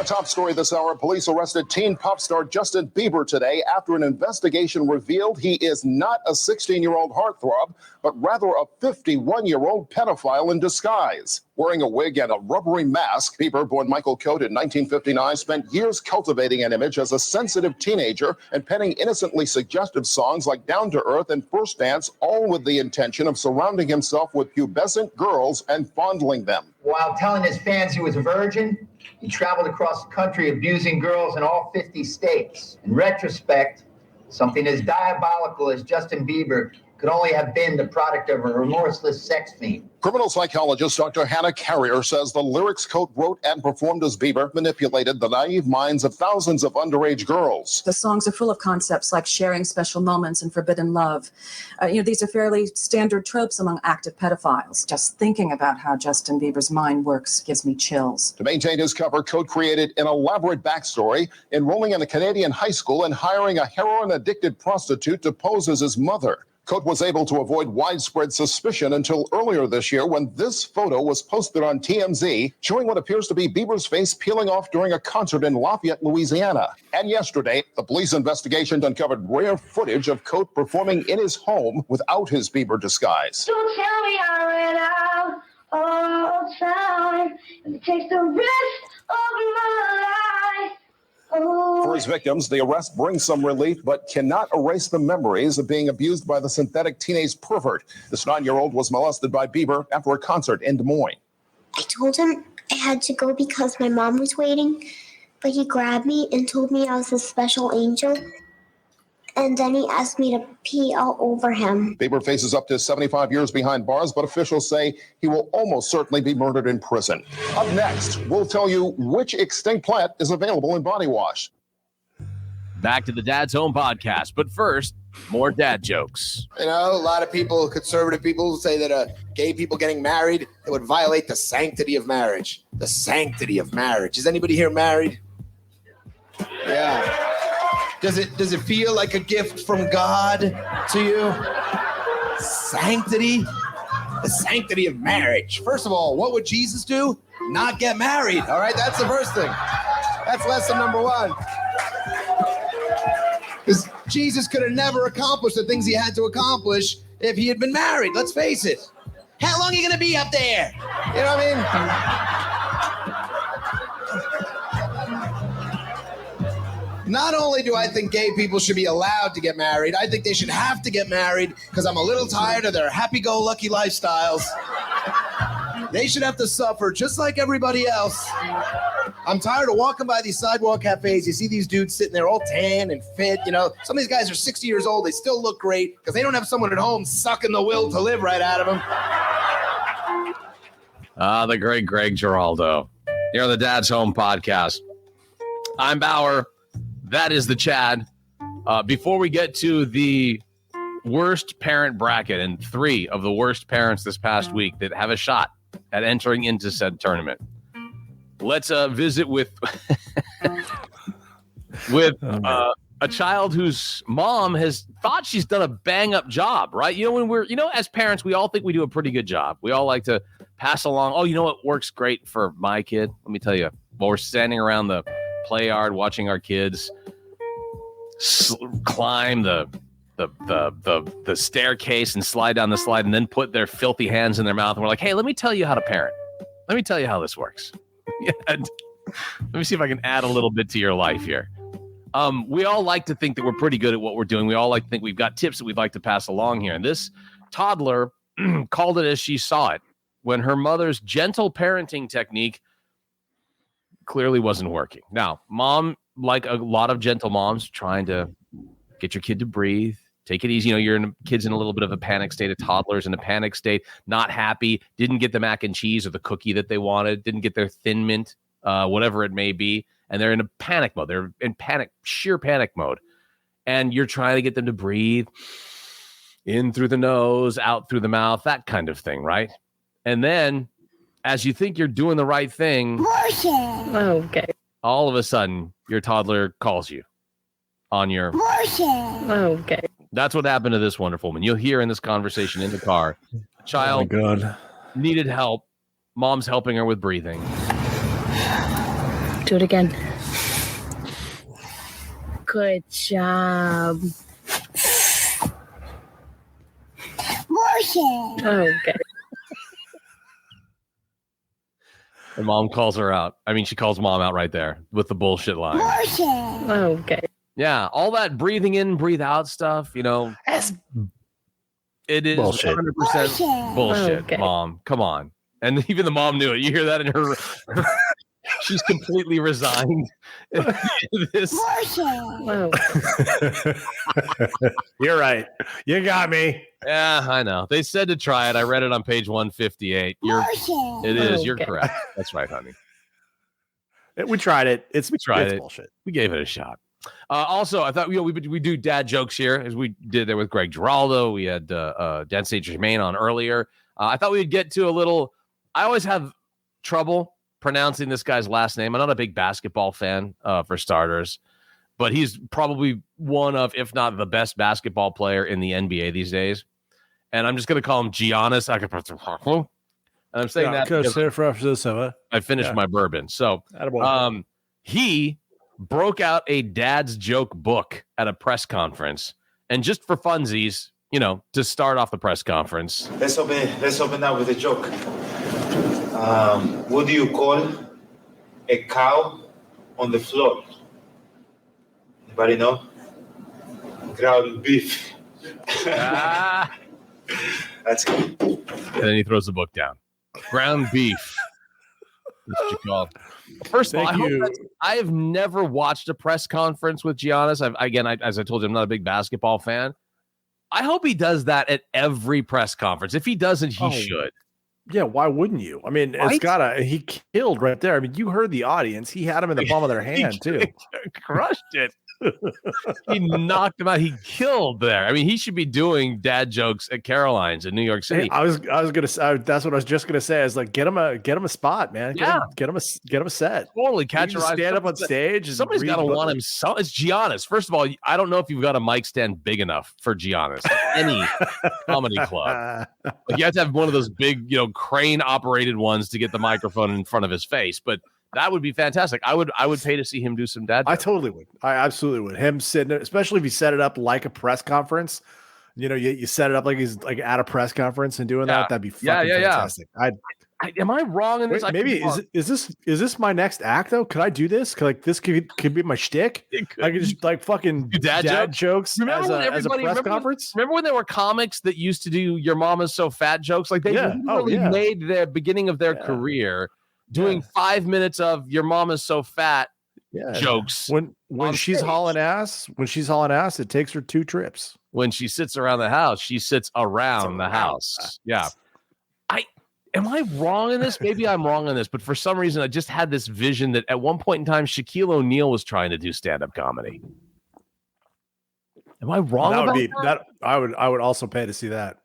Top story this hour, police arrested teen pop star Justin Bieber today after an investigation revealed he is not a 16-year-old heartthrob, but rather a 51-year-old pedophile in disguise. Wearing a wig and a rubbery mask, Bieber, born Michael Coate in 1959, spent years cultivating an image as a sensitive teenager and penning innocently suggestive songs like Down to Earth and First Dance, all with the intention of surrounding himself with pubescent girls and fondling them. While telling his fans he was a virgin, he traveled across the country abusing girls in all 50 states. In retrospect, something as diabolical as Justin Bieber could only have been the product of a remorseless sex fiend. Criminal psychologist Dr. Hannah Carrier says the lyrics Coate wrote and performed as Bieber manipulated the naive minds of thousands of underage girls. The songs are full of concepts like sharing special moments and forbidden love. These are fairly standard tropes among active pedophiles. Just thinking about how Justin Bieber's mind works gives me chills. To maintain his cover, Coate created an elaborate backstory, enrolling in a Canadian high school and hiring a heroin-addicted prostitute to pose as his mother. Coate was able to avoid widespread suspicion until earlier this year when this photo was posted on TMZ, showing what appears to be Bieber's face peeling off during a concert in Lafayette, Louisiana. And yesterday, the police investigation uncovered rare footage of Coate performing in his home without his Bieber disguise. Don't tell me I ran out all time. It takes the rest of my life. For his victims, the arrest brings some relief, but cannot erase the memories of being abused by the synthetic teenage pervert. This 9-year-old was molested by Bieber after a concert in Des Moines. I told him I had to go because my mom was waiting, but he grabbed me and told me I was a special angel. And then he asked me to pee all over him. Bieber faces up to 75 years behind bars, but officials say he will almost certainly be murdered in prison. Up next, we'll tell you which extinct plant is available in body wash. Back to the Dad's Home podcast. But first, more dad jokes. You know, a lot of people, conservative people, say that gay people getting married, it would violate the sanctity of marriage. The sanctity of marriage. Is anybody here married? Yeah. Does it feel like a gift from God to you? Sanctity? The sanctity of marriage. First of all, what would Jesus do? Not get married. All right, that's the first thing. That's lesson number one. Because Jesus could have never accomplished the things he had to accomplish if he had been married. Let's face it. How long are you going to be up there? You know what I mean? Not only do I think gay people should be allowed to get married, I think they should have to get married because I'm a little tired of their happy-go-lucky lifestyles. They should have to suffer just like everybody else. I'm tired of walking by these sidewalk cafes. You see these dudes sitting there all tan and fit. You know, some of these guys are 60 years old. They still look great because they don't have someone at home sucking the will to live right out of them. The great Greg Giraldo. You're on the Dad's Home podcast. I'm Bauer. That is the Chad. Before we get to the worst parent bracket and 3 of the worst parents this past week that have a shot at entering into said tournament, let's visit with a child whose mom has thought she's done a bang-up job, right? You know, when as parents, we all think we do a pretty good job. We all like to pass along, oh, you know what works great for my kid? Let me tell you, while we're standing around the play yard watching our kids climb the staircase and slide down the slide and then put their filthy hands in their mouth, and we're like, hey, let me tell you how to parent. Let me tell you how this works. Let me see if I can add a little bit to your life here. We all like to think that we're pretty good at what we're doing. We all like to think we've got tips that we'd like to pass along here. And this toddler called it as she saw it when her mother's gentle parenting technique clearly wasn't working. Now, mom, like a lot of gentle moms, trying to get your kid to breathe, take it easy. Kid's in a little bit of a panic state, a toddler's in a panic state, not happy, didn't get the mac and cheese or the cookie that they wanted, didn't get their Thin Mint, whatever it may be. And they're in a panic mode. They're in sheer panic mode. And you're trying to get them to breathe in through the nose, out through the mouth, that kind of thing, right? And then as you think you're doing the right thing, Okay. all of a sudden your toddler calls you on your Okay. That's what happened to this wonderful woman. You'll hear in this conversation in the car, child needed help. Mom's helping her with breathing. Do it again. Good job. Okay. And mom calls her out. I mean, she calls mom out right there with the bullshit line. Okay. Yeah, all that breathing in, breathe out stuff, it is Bullshit. 100% bullshit, Okay. mom. Come on. And even the mom knew it. You hear that in her she's completely resigned. This. You're right. You got me. Yeah, I know. They said to try it. I read it on page 158. It is. You're correct. That's right, honey. We tried it. We tried it. Bullshit. We gave it a shot. Also, I thought we do dad jokes here, as we did there with Greg Giraldo. We had Dan St. Germain on earlier. I thought we would get to a little. I always have trouble pronouncing this guy's last name. I'm not a big basketball fan, for starters, but he's probably one of, if not the best basketball player in the NBA these days. And I'm just going to call him Giannis. And I'm saying that because I finished my bourbon. So he broke out a dad's joke book at a press conference. And just for funsies, to start off the press conference. Let's open up with a joke. What do you call a cow on the floor? Anybody know? Ground beef. That's good. And then he throws the book down. Ground beef. That's what you call it. First of all, I have never watched a press conference with Giannis. As I told you, I'm not a big basketball fan. I hope he does that at every press conference. If he doesn't, he should. Yeah, why wouldn't you? I mean, he killed right there. I mean, you heard the audience. He had him in the palm of their hand, too. Crushed it. He knocked him out. He killed there. I mean, he should be doing dad jokes at Caroline's in New York City. Hey, I was gonna say that's what I was just gonna say. I was like, get him a spot, man. Get him a set. Totally catch your stand up on stage. Somebody's got to want him. It's Giannis. First of all, I don't know if you've got a mic stand big enough for Giannis. Any comedy club, you have to have one of those big, crane operated ones to get the microphone in front of his face. But that would be fantastic. I would pay to see him do some dad jokes. I totally would. I absolutely would. Him sitting, especially if you set it up like a press conference. You set it up like he's like at a press conference and doing that. That'd be fucking fantastic. Am I wrong in this? Maybe is this my next act though? Could I do this? This could be my shtick. I could just like fucking do dad jokes as a press conference. Remember when there were comics that used to do "Your Mama's so fat" jokes? Like they literally made the beginning of their career doing 5 minutes of "Your Mama's so fat" jokes. When she's hauling ass, it takes her 2 trips. When she sits around the house, she sits around the house. Yeah. Am I wrong in this? Maybe I'm wrong on this, but for some reason, I just had this vision that at one point in time, Shaquille O'Neal was trying to do stand-up comedy. Am I wrong about that? I would also pay to see that.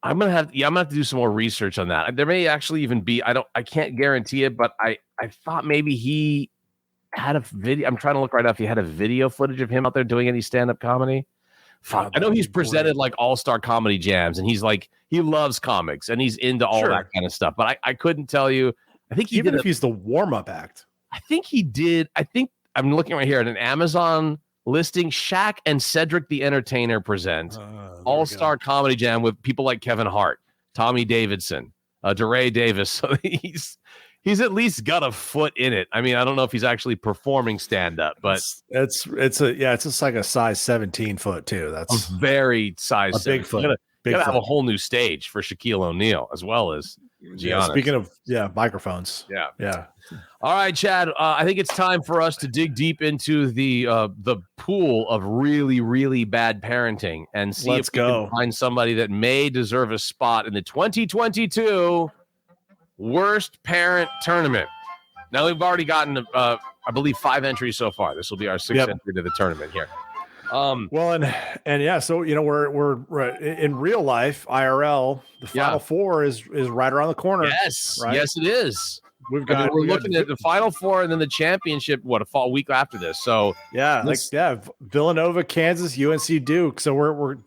I'm gonna have to do some more research on that. There may actually even be. I can't guarantee it, but I thought maybe he had a video. I'm trying to look right now if he had a video footage of him out there doing any stand-up comedy. Fuck. I know he's presented like all-star comedy jams, and he's like he loves comics and he's into all that kind of stuff. But I couldn't tell you. I think even if he's the warm-up act. I think he did. I think I'm looking right here at an Amazon listing. Shaq and Cedric the Entertainer present all-star comedy jam with people like Kevin Hart, Tommy Davidson, DeRay Davis. So he's at least got a foot in it. I mean, I don't know if he's actually performing stand-up, but it's just like a size 17 foot too. That's a very size a big foot. You gotta have a whole new stage for Shaquille O'Neal as well as Speaking of microphones. Yeah. All right, Chad. I think it's time for us to dig deep into the pool of really, really bad parenting and see if we can find somebody that may deserve a spot in the 2022 Worst Parent Tournament. Now we've already gotten, I believe, 5 entries so far. This will be our 6th entry to the tournament here. Well, and yeah, so we're in real life IRL. The Final Four is right around the corner. Yes, right? yes, it is. We've got. We're looking at the Final Four and then the championship. What, a fall week after this? So Villanova, Kansas, UNC, Duke. So we're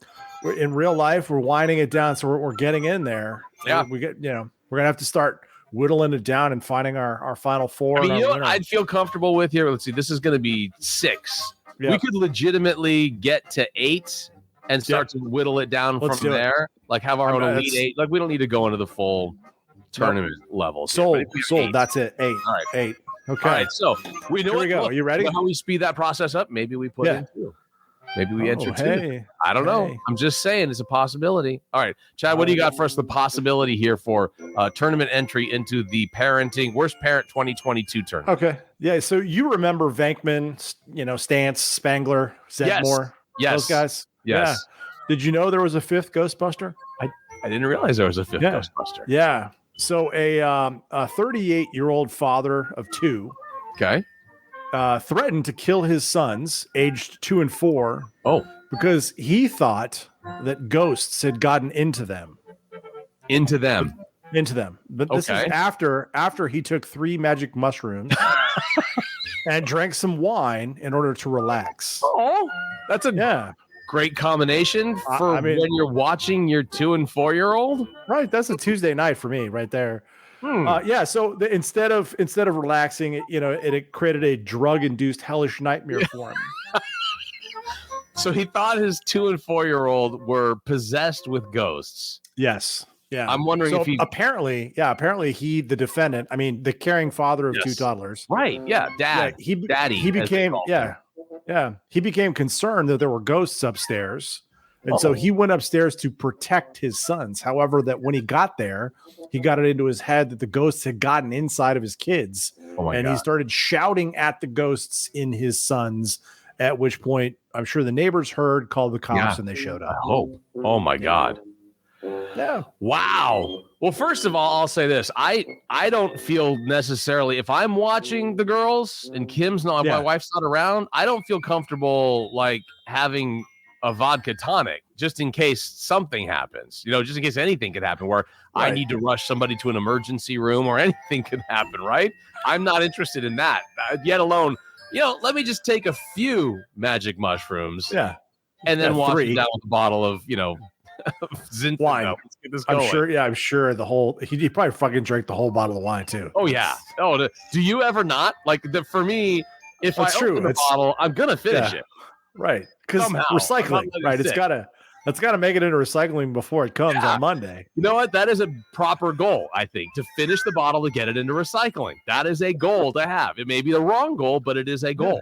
in real life. We're winding it down. So we're getting in there. Yeah, we get. We're gonna have to start whittling it down and finding our Final Four. I mean, you know what I'd feel comfortable with here? Let's see. This is going to be 6. Yeah. We could legitimately get to 8 and start to whittle it down from there. Like have our own Elite 8. Like we don't need to go into the full tournament level. Sold. That's it. 8. All right. 8. Okay. All right. So we know. Here we go. Are you ready? How we speed that process up? Maybe we put in 2. Maybe we enter 2. I don't know. I'm just saying it's a possibility. All right, Chad, what do you got for us? The possibility here for tournament entry into the Worst Parent 2022 tournament. Okay. Yeah. So you remember Venkman, Stance, Spangler, Zedmore, those guys? Yes. Yeah. Did you know there was a 5th Ghostbuster? I didn't realize there was a 5th Ghostbuster. Yeah. So a 38-year-old father of 2. Okay. Threatened to kill his sons, aged 2 and 4. Oh, because he thought that ghosts had gotten into them. But this is after he took 3 magic mushrooms and drank some wine in order to relax. Oh, that's a great combination for when you're watching your 2 and 4-year-old. Right, that's a Tuesday night for me, right there. So instead of relaxing, it created a drug-induced hellish nightmare for him. So he thought his 2 and 4-year-old were possessed with ghosts. Yes. Yeah. I'm wondering if he apparently he, the defendant, the caring father of 2 toddlers. Right. Yeah. Daddy. He became he became concerned that there were ghosts upstairs. And so he went upstairs to protect his sons. However, that when he got there, he got it into his head that the ghosts had gotten inside of his kids. He started shouting at the ghosts in his sons, at which point I'm sure the neighbors heard, called the cops, and they showed up. Oh my God. Yeah. Wow. Well, first of all, I'll say this. I don't feel necessarily, if I'm watching the girls and Kim's not, my wife's not around, I don't feel comfortable like having a vodka tonic just in case something happens, just in case anything could happen where I need to rush somebody to an emergency room or anything could happen. Right. I'm not interested in that, yet alone, let me just take a few magic mushrooms. Yeah. And then wash it down with a bottle of, Zinfandel. Wine. Let's get this going. I'm sure he probably fucking drank the whole bottle of wine too. Oh yeah. Oh, do you ever not? Like for me, if I open the bottle, I'm going to finish it. Right. Because recycling, right? That's got to make it into recycling before it comes on Monday. You know what? That is a proper goal, I think, to finish the bottle to get it into recycling. That is a goal to have. It may be the wrong goal, but it is a goal.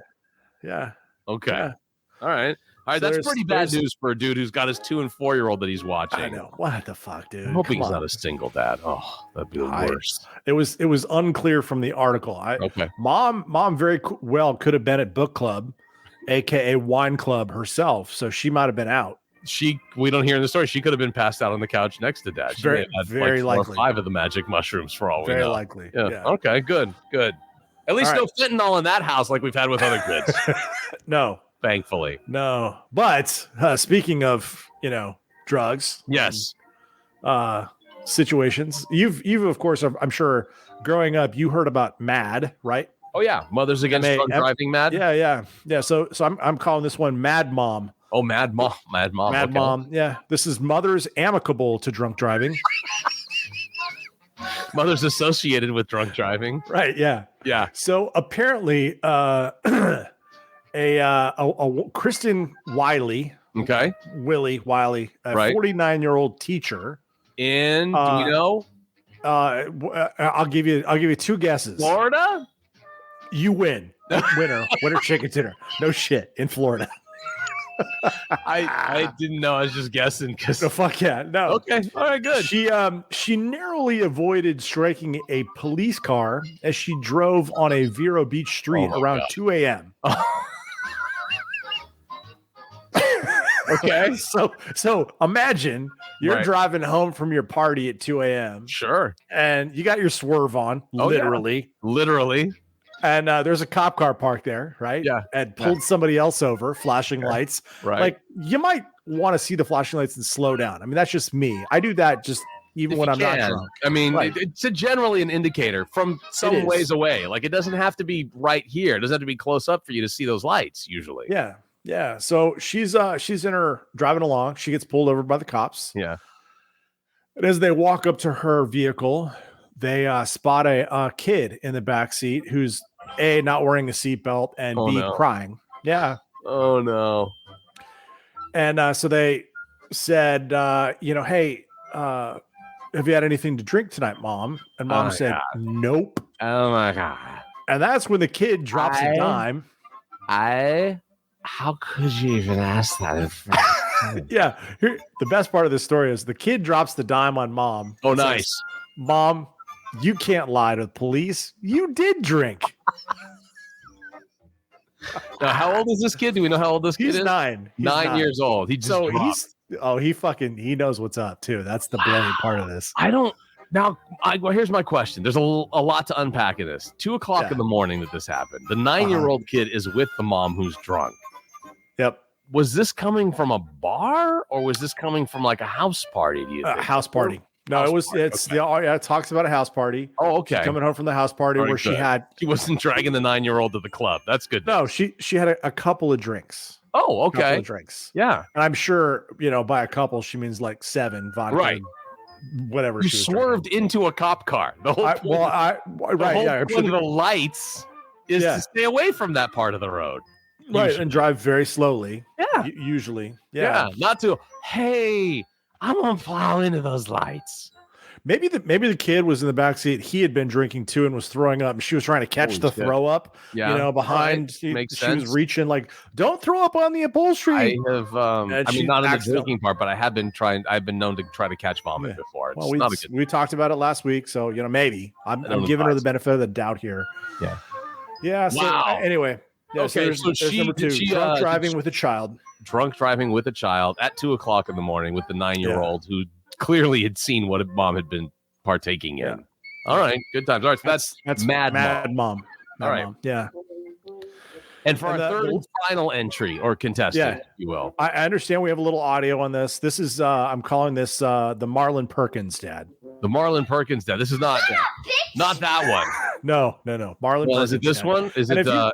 Yeah. Okay. Yeah. All right. So that's pretty bad news for a dude who's got his 2 and 4-year-old that he's watching. I know. What the fuck, dude? I'm hoping he's not a single dad. Oh, that'd be the worst. It was unclear from the article. Mom very well could have been at book club, aka wine club herself, so she might have been out. We don't hear in the story. She could have been passed out on the couch next to dad. She very may have had very like 4 likely. or 5 of the magic mushrooms for all we know. Very likely. Yeah. Okay. Good. At least no fentanyl in that house like we've had with other kids. No. Thankfully. No. But speaking of, drugs. Yes. Situations. You've of course, I'm sure growing up, you heard about MAD, right? Oh yeah. Mothers Against Drunk Driving MAD. Yeah. So I'm calling this one Mad Mom. Oh, Mad Mom. Mad Mom. Yeah. This is Mothers Amicable to Drunk Driving. Mothers associated with drunk driving. Right. Yeah. Yeah. So apparently, a Kristen Wiley. Okay. Willie Wiley, a 49-year-old teacher. In, do we know? I'll give you 2 guesses. Florida? You win. Winner chicken dinner. No shit. In Florida. I didn't know. I was just guessing. No, fuck yeah. No. Okay. All right. Good. She narrowly avoided striking a police car as she drove on a Vero Beach street around 2 a.m. Okay. So imagine you're Right. driving home from your party at 2 a.m. Sure. And you got your swerve on, literally. Literally. And there's a cop car parked there, right? Yeah. And pulled somebody else over, flashing lights. Right. Like, you might want to see the flashing lights and slow down. I mean, that's just me. I do that just even when I'm not drunk. I mean, Right. it's generally an indicator from some is. ways away. Like, it doesn't have to be right here. It doesn't have to be close up for you to see those lights, usually. Yeah. Yeah. So she's in her driving along. She gets pulled over by the cops. Yeah. And as they walk up to her vehicle, they spot a kid in the back seat who's A, not wearing a seatbelt, and Oh, B, no. crying. Yeah. Oh, no. And so they said, hey, have you had anything to drink tonight, Mom? And Mom Oh, said, God. nope. Oh, my God. And that's when the kid drops a dime. How could you even ask that? Yeah. The best part of this story is the kid drops the dime on Mom. Oh, and says, nice. Mom, you can't lie to the police. You did drink. Now, how old is this kid? Do we know how old this kid He's is? 9. He's 9 years old. He just dropped. he knows what's up too. That's the brilliant part of this. Well, here's my question. There's a lot to unpack in this. 2 o'clock in the morning that this happened. The 9-year-old kid is with the mom who's drunk. Yep. Was this coming from a bar or was this coming from like a house party? Do you think? House party. No, it talks about a house party. Oh, okay. She's coming home from the house party where she wasn't dragging the 9-year-old to the club. That's good. No, she had a couple of drinks. Oh, okay. Couple of drinks. Yeah. And I'm sure, by a couple, she means like 7 vodka. Right. Whatever. You she was swerved into a cop car. The whole point, I'm sure of the lights is to stay away from that part of the road. Right. Usually. And drive very slowly. Yeah. Usually. Yeah. Not to, hey, I'm gonna plow into those lights. Maybe the kid was in the back seat. He had been drinking too and was throwing up. And she was trying to catch the throw up. Yeah, behind. Right. Makes she sense. was reaching like, "Don't throw up on the upholstery." I have. Not in the drinking part, but I've been known to try to catch vomit before. It's Well, not a good. we talked about it last week, so maybe I'm giving her the benefit of the doubt here. Yeah. Yeah. So anyway, yeah. Okay, So there's number 2. Drunk driving with a child. Drunk driving with a child at 2 o'clock in the morning with the 9-year-old who clearly had seen what mom had been partaking in. All right, good times. All right, so that's Mad Mom. All right, yeah. And for our third and final entry or contestant, if you will. I understand we have a little audio on this. This is I'm calling this the Marlon Perkins dad. The Marlon Perkins dad. This is not that one. No. Marlon Perkins. Is it this dad. one? Is And it if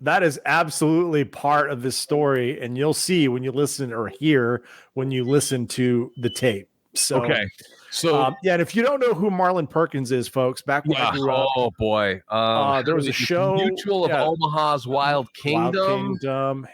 that is absolutely part of this story, and you'll see when you listen to the tape. So okay. So and if you don't know who Marlon Perkins is, folks, back when I grew up, oh boy, there was a show, Mutual of Omaha's Wild Kingdom.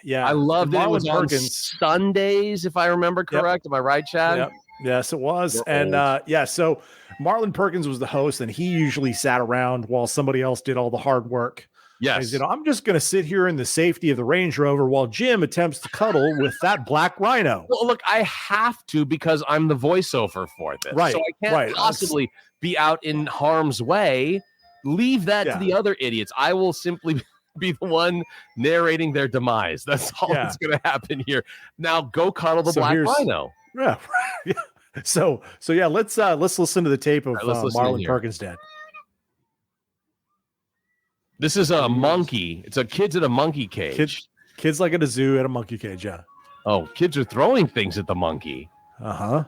Yeah, I loved it. It was on Perkins. Sundays, if I remember correct. Am I right, Chad? Yep. Yes, it was. We're And old. so Marlon Perkins was the host, and he usually sat around while somebody else did all the hard work. Yes. I'm just going to sit here in the safety of the Range Rover while Jim attempts to cuddle with that black rhino. Well, look, I have to because I'm the voiceover for this. Right, So I can't possibly be out in harm's way. Leave that to the other idiots. I will simply be the one narrating their demise. That's all that's going to happen here. Now go cuddle the black rhino. Yeah. So let's listen to the tape of Marlon Perkins' dad. This is a monkey. It's a kids at a monkey cage. Kids like at a zoo at a monkey cage, yeah. Oh, kids are throwing things at the monkey. Uh-huh.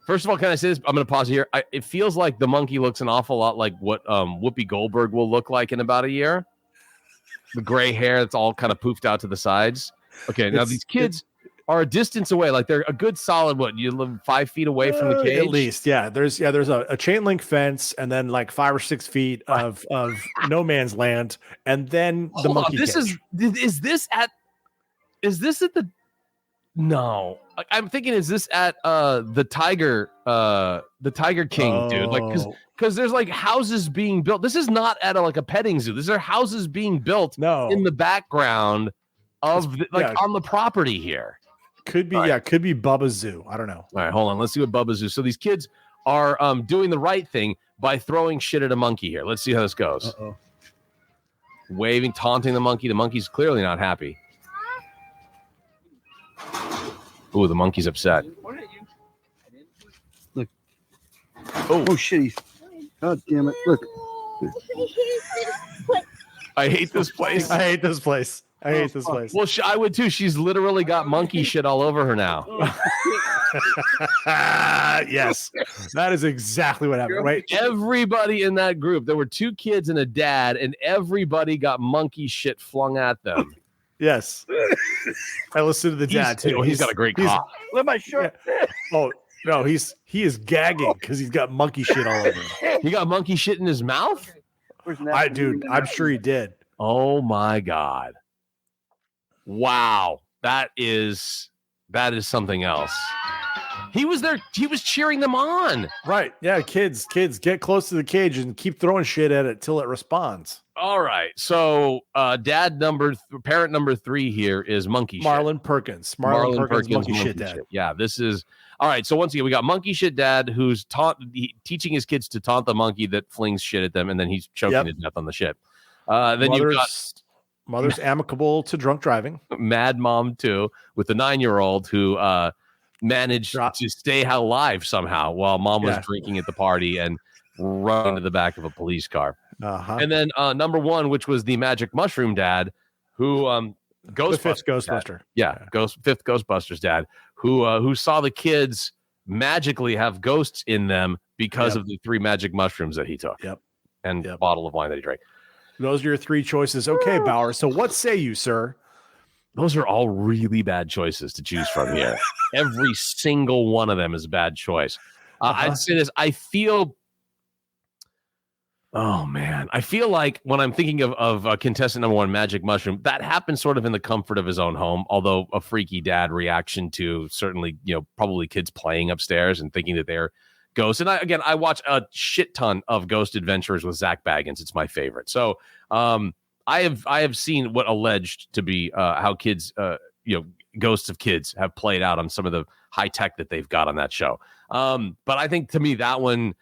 First of all, can I say this? I'm going to pause here. It feels like the monkey looks an awful lot like what Whoopi Goldberg will look like in about a year. The gray hair that's all kind of poofed out to the sides. Okay, now these kids are a distance away. Like they're a good solid, you live 5 feet away from the cage? At least, yeah. There's a chain link fence and then like 5 or 6 feet of no man's land. And then the monkey cage. Is this at the No, I'm thinking, is this at the Tiger King, dude? Like, because there's like houses being built. This is not at like a petting zoo. These are houses being built in the background of on the property here. Could be, could be Bubba's Zoo. I don't know. All right, hold on. Let's see what Bubba's Zoo. So these kids are doing the right thing by throwing shit at a monkey here. Let's see how this goes. Waving, taunting the monkey. The monkey's clearly not happy. Ooh, the monkey's upset. Look. Oh shit. God damn it. Look. I hate this place. I hate this place. I hate this place. Well, I would too. She's literally got monkey shit all over her now. Yes, that is exactly what happened. Right? Everybody in that group, there were 2 kids and a dad, and everybody got monkey shit flung at them. Yes. I listened to the dad too. He's got a great cough. Let my shirt. Yeah. Oh no, he is gagging because he's got monkey shit all over him. He got monkey shit in his mouth? Dude, I'm sure he did. Oh my God. Wow. That is something else. He was there. He was cheering them on. Right. Yeah. Kids, get close to the cage and keep throwing shit at it till it responds. All right. So parent number 3 here is monkey shit. Marlon Perkins. Marlon Perkins, monkey shit dad. Yeah. This is all right. So once again, we got monkey shit dad who's teaching his kids to taunt the monkey that flings shit at them, and then he's choking to death on the shit. Then you've got mother's amicable to drunk driving. Mad mom too, with the 9-year-old who managed to stay alive somehow while mom was drinking at the party and run into the back of a police car. And then number 1, which was the magic mushroom dad, who fifth Ghostbuster. Fifth Ghostbusters dad, who saw the kids magically have ghosts in them because of the 3 magic mushrooms that he took. And a bottle of wine that he drank. Those are your 3 choices. Okay, Bauer. So what say you, sir? Those are all really bad choices to choose from here. Every single one of them is a bad choice. I'd say this. I feel like when I'm thinking of contestant number 1, Magic Mushroom, that happened sort of in the comfort of his own home, although a freaky dad reaction to certainly, probably kids playing upstairs and thinking that they're ghosts. And I watch a shit ton of Ghost Adventures with Zach Baggins. It's my favorite. So I have seen what alleged to be how kids, ghosts of kids have played out on some of the high tech that they've got on that show. But I think to me that one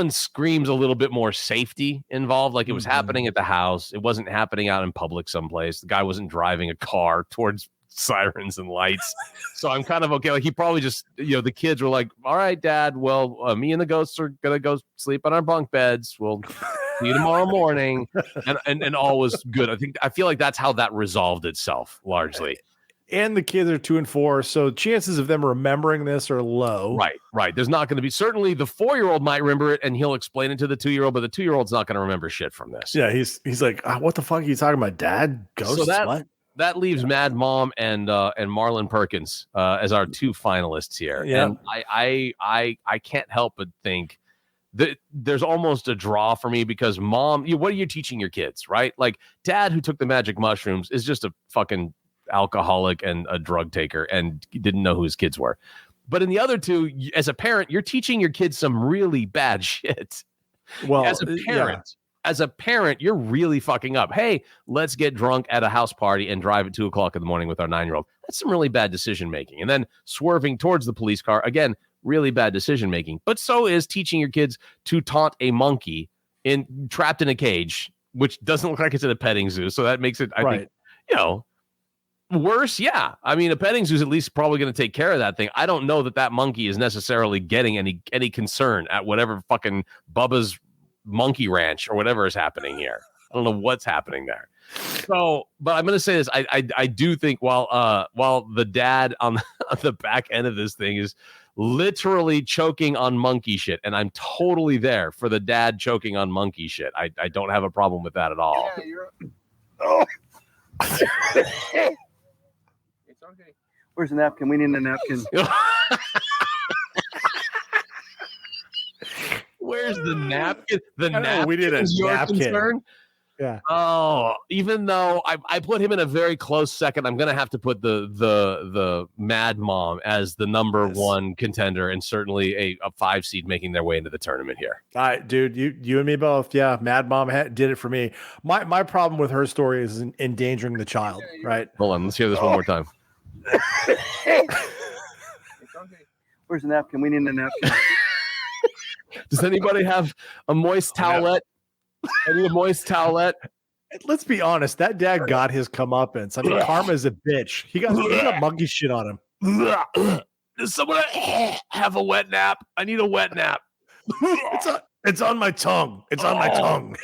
screams a little bit more safety involved. Like it was happening at the house. It wasn't happening out in public someplace. The guy wasn't driving a car towards sirens and lights. So I'm kind of okay. Like he probably just, the kids were like, all right, Dad, well, me and the ghosts are going to go sleep on our bunk beds. We'll see you tomorrow morning. And all was good. I feel like that's how that resolved itself largely. And the kids are 2 and 4, so chances of them remembering this are low. Right. There's not going to be, certainly the 4-year-old might remember it and he'll explain it to the 2-year-old, but the 2-year-old's not going to remember shit from this. Yeah, he's like, what the fuck are you talking about, Dad? Ghosts? So that leaves Mad Mom and Marlon Perkins as our 2 finalists here. Yeah. And I can't help but think that there's almost a draw for me because Mom, what are you teaching your kids, right? Like Dad, who took the magic mushrooms, is just a fucking alcoholic and a drug taker and didn't know who his kids were. But in the other 2, as a parent, you're teaching your kids some really bad shit. Well, as a parent, you're really fucking up. Hey, let's get drunk at a house party and drive at 2:00 in the morning with our 9-year-old. That's some really bad decision making. And then swerving towards the police car, again, really bad decision making. But so is teaching your kids to taunt a monkey trapped in a cage, which doesn't look like it's at a petting zoo. So that makes it, I think, worse. Yeah. I mean, a petting zoo is at least probably going to take care of that thing. I don't know that monkey is necessarily getting any concern at whatever fucking Bubba's monkey ranch or whatever is happening here. I don't know what's happening there. So, but I'm going to say this. I do think while the dad on the back end of this thing is literally choking on monkey shit, and I'm totally there for the dad choking on monkey shit. I don't have a problem with that at all. It's okay. Where's the napkin? We need a napkin. Where's the napkin? The napkin. We need a napkin. Concern? Yeah. Oh, even though I put him in a very close second, I'm gonna have to put the Mad Mom as the number one contender, and certainly a 5 seed making their way into the tournament here. All right, dude, you and me both. Yeah, Mad Mom did it for me. My problem with her story is endangering the child. Right. Hold on, let's hear this one more time. Where's the napkin? We need a napkin. Does anybody have a moist towelette? I need a moist towelette. Let's be honest. That dad got his comeuppance. I mean, Karma's a bitch. He got monkey shit on him. Does someone have a wet nap? I need a wet nap. It's on my tongue. It's on my tongue.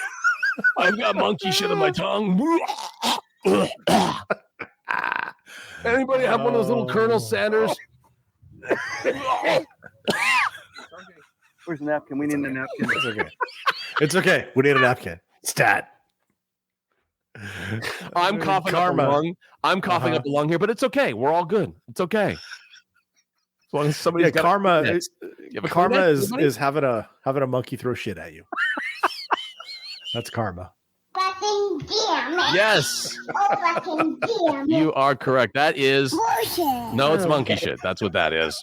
I've got monkey shit on my tongue. Anybody have one of those little Colonel Sanders? Where's the napkin? We need a napkin. It's okay. It's okay. We need a napkin. Stat. I'm coughing up a lung. I'm coughing up a lung here, but it's okay. We're all good. It's okay. As long as somebody's got Karma is having a monkey throw shit at you. That's Karma. Fucking damn it. Yes. Oh, fucking damn it. You are correct. That is Bullshit. no, it's monkey shit. That's what that is.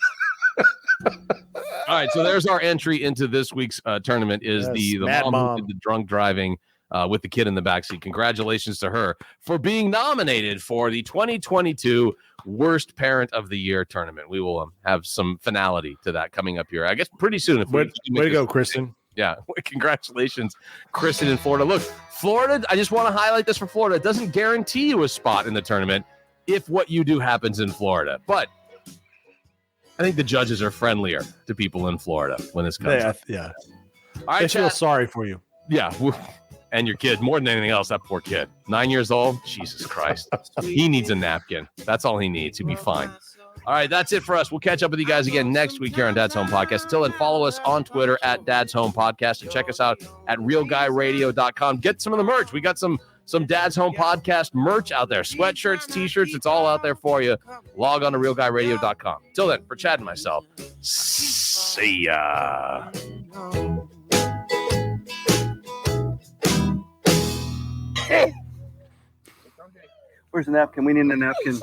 All right, so there's our entry into this week's tournament. Is the mom who did the drunk driving with the kid in the backseat. Congratulations to her for being nominated for the 2022 Worst Parent of the Year tournament. We will have some finality to that coming up here, I guess, pretty soon. If way to go, Kristen. Yeah, congratulations, Kristen in Florida. Look, Florida, I just want to highlight this for Florida. It doesn't guarantee you a spot in the tournament if what you do happens in Florida. But I think the judges are friendlier to people in Florida when this comes up. Yeah. All right, I feel sorry for you. Yeah. And your kid, more than anything else, that poor kid. 9 years old. Jesus Christ. He needs a napkin. That's all he needs. He'll be fine. All right, that's it for us. We'll catch up with you guys again next week here on Dad's Home Podcast. Until then, follow us on Twitter at Dad's Home Podcast and check us out at realguyradio.com. Get some of the merch. We got some Dad's Home Podcast merch out there. Sweatshirts, T-shirts, it's all out there for you. Log on to realguyradio.com. Till then, for Chad and myself, see ya. Where's the napkin? We need a napkin.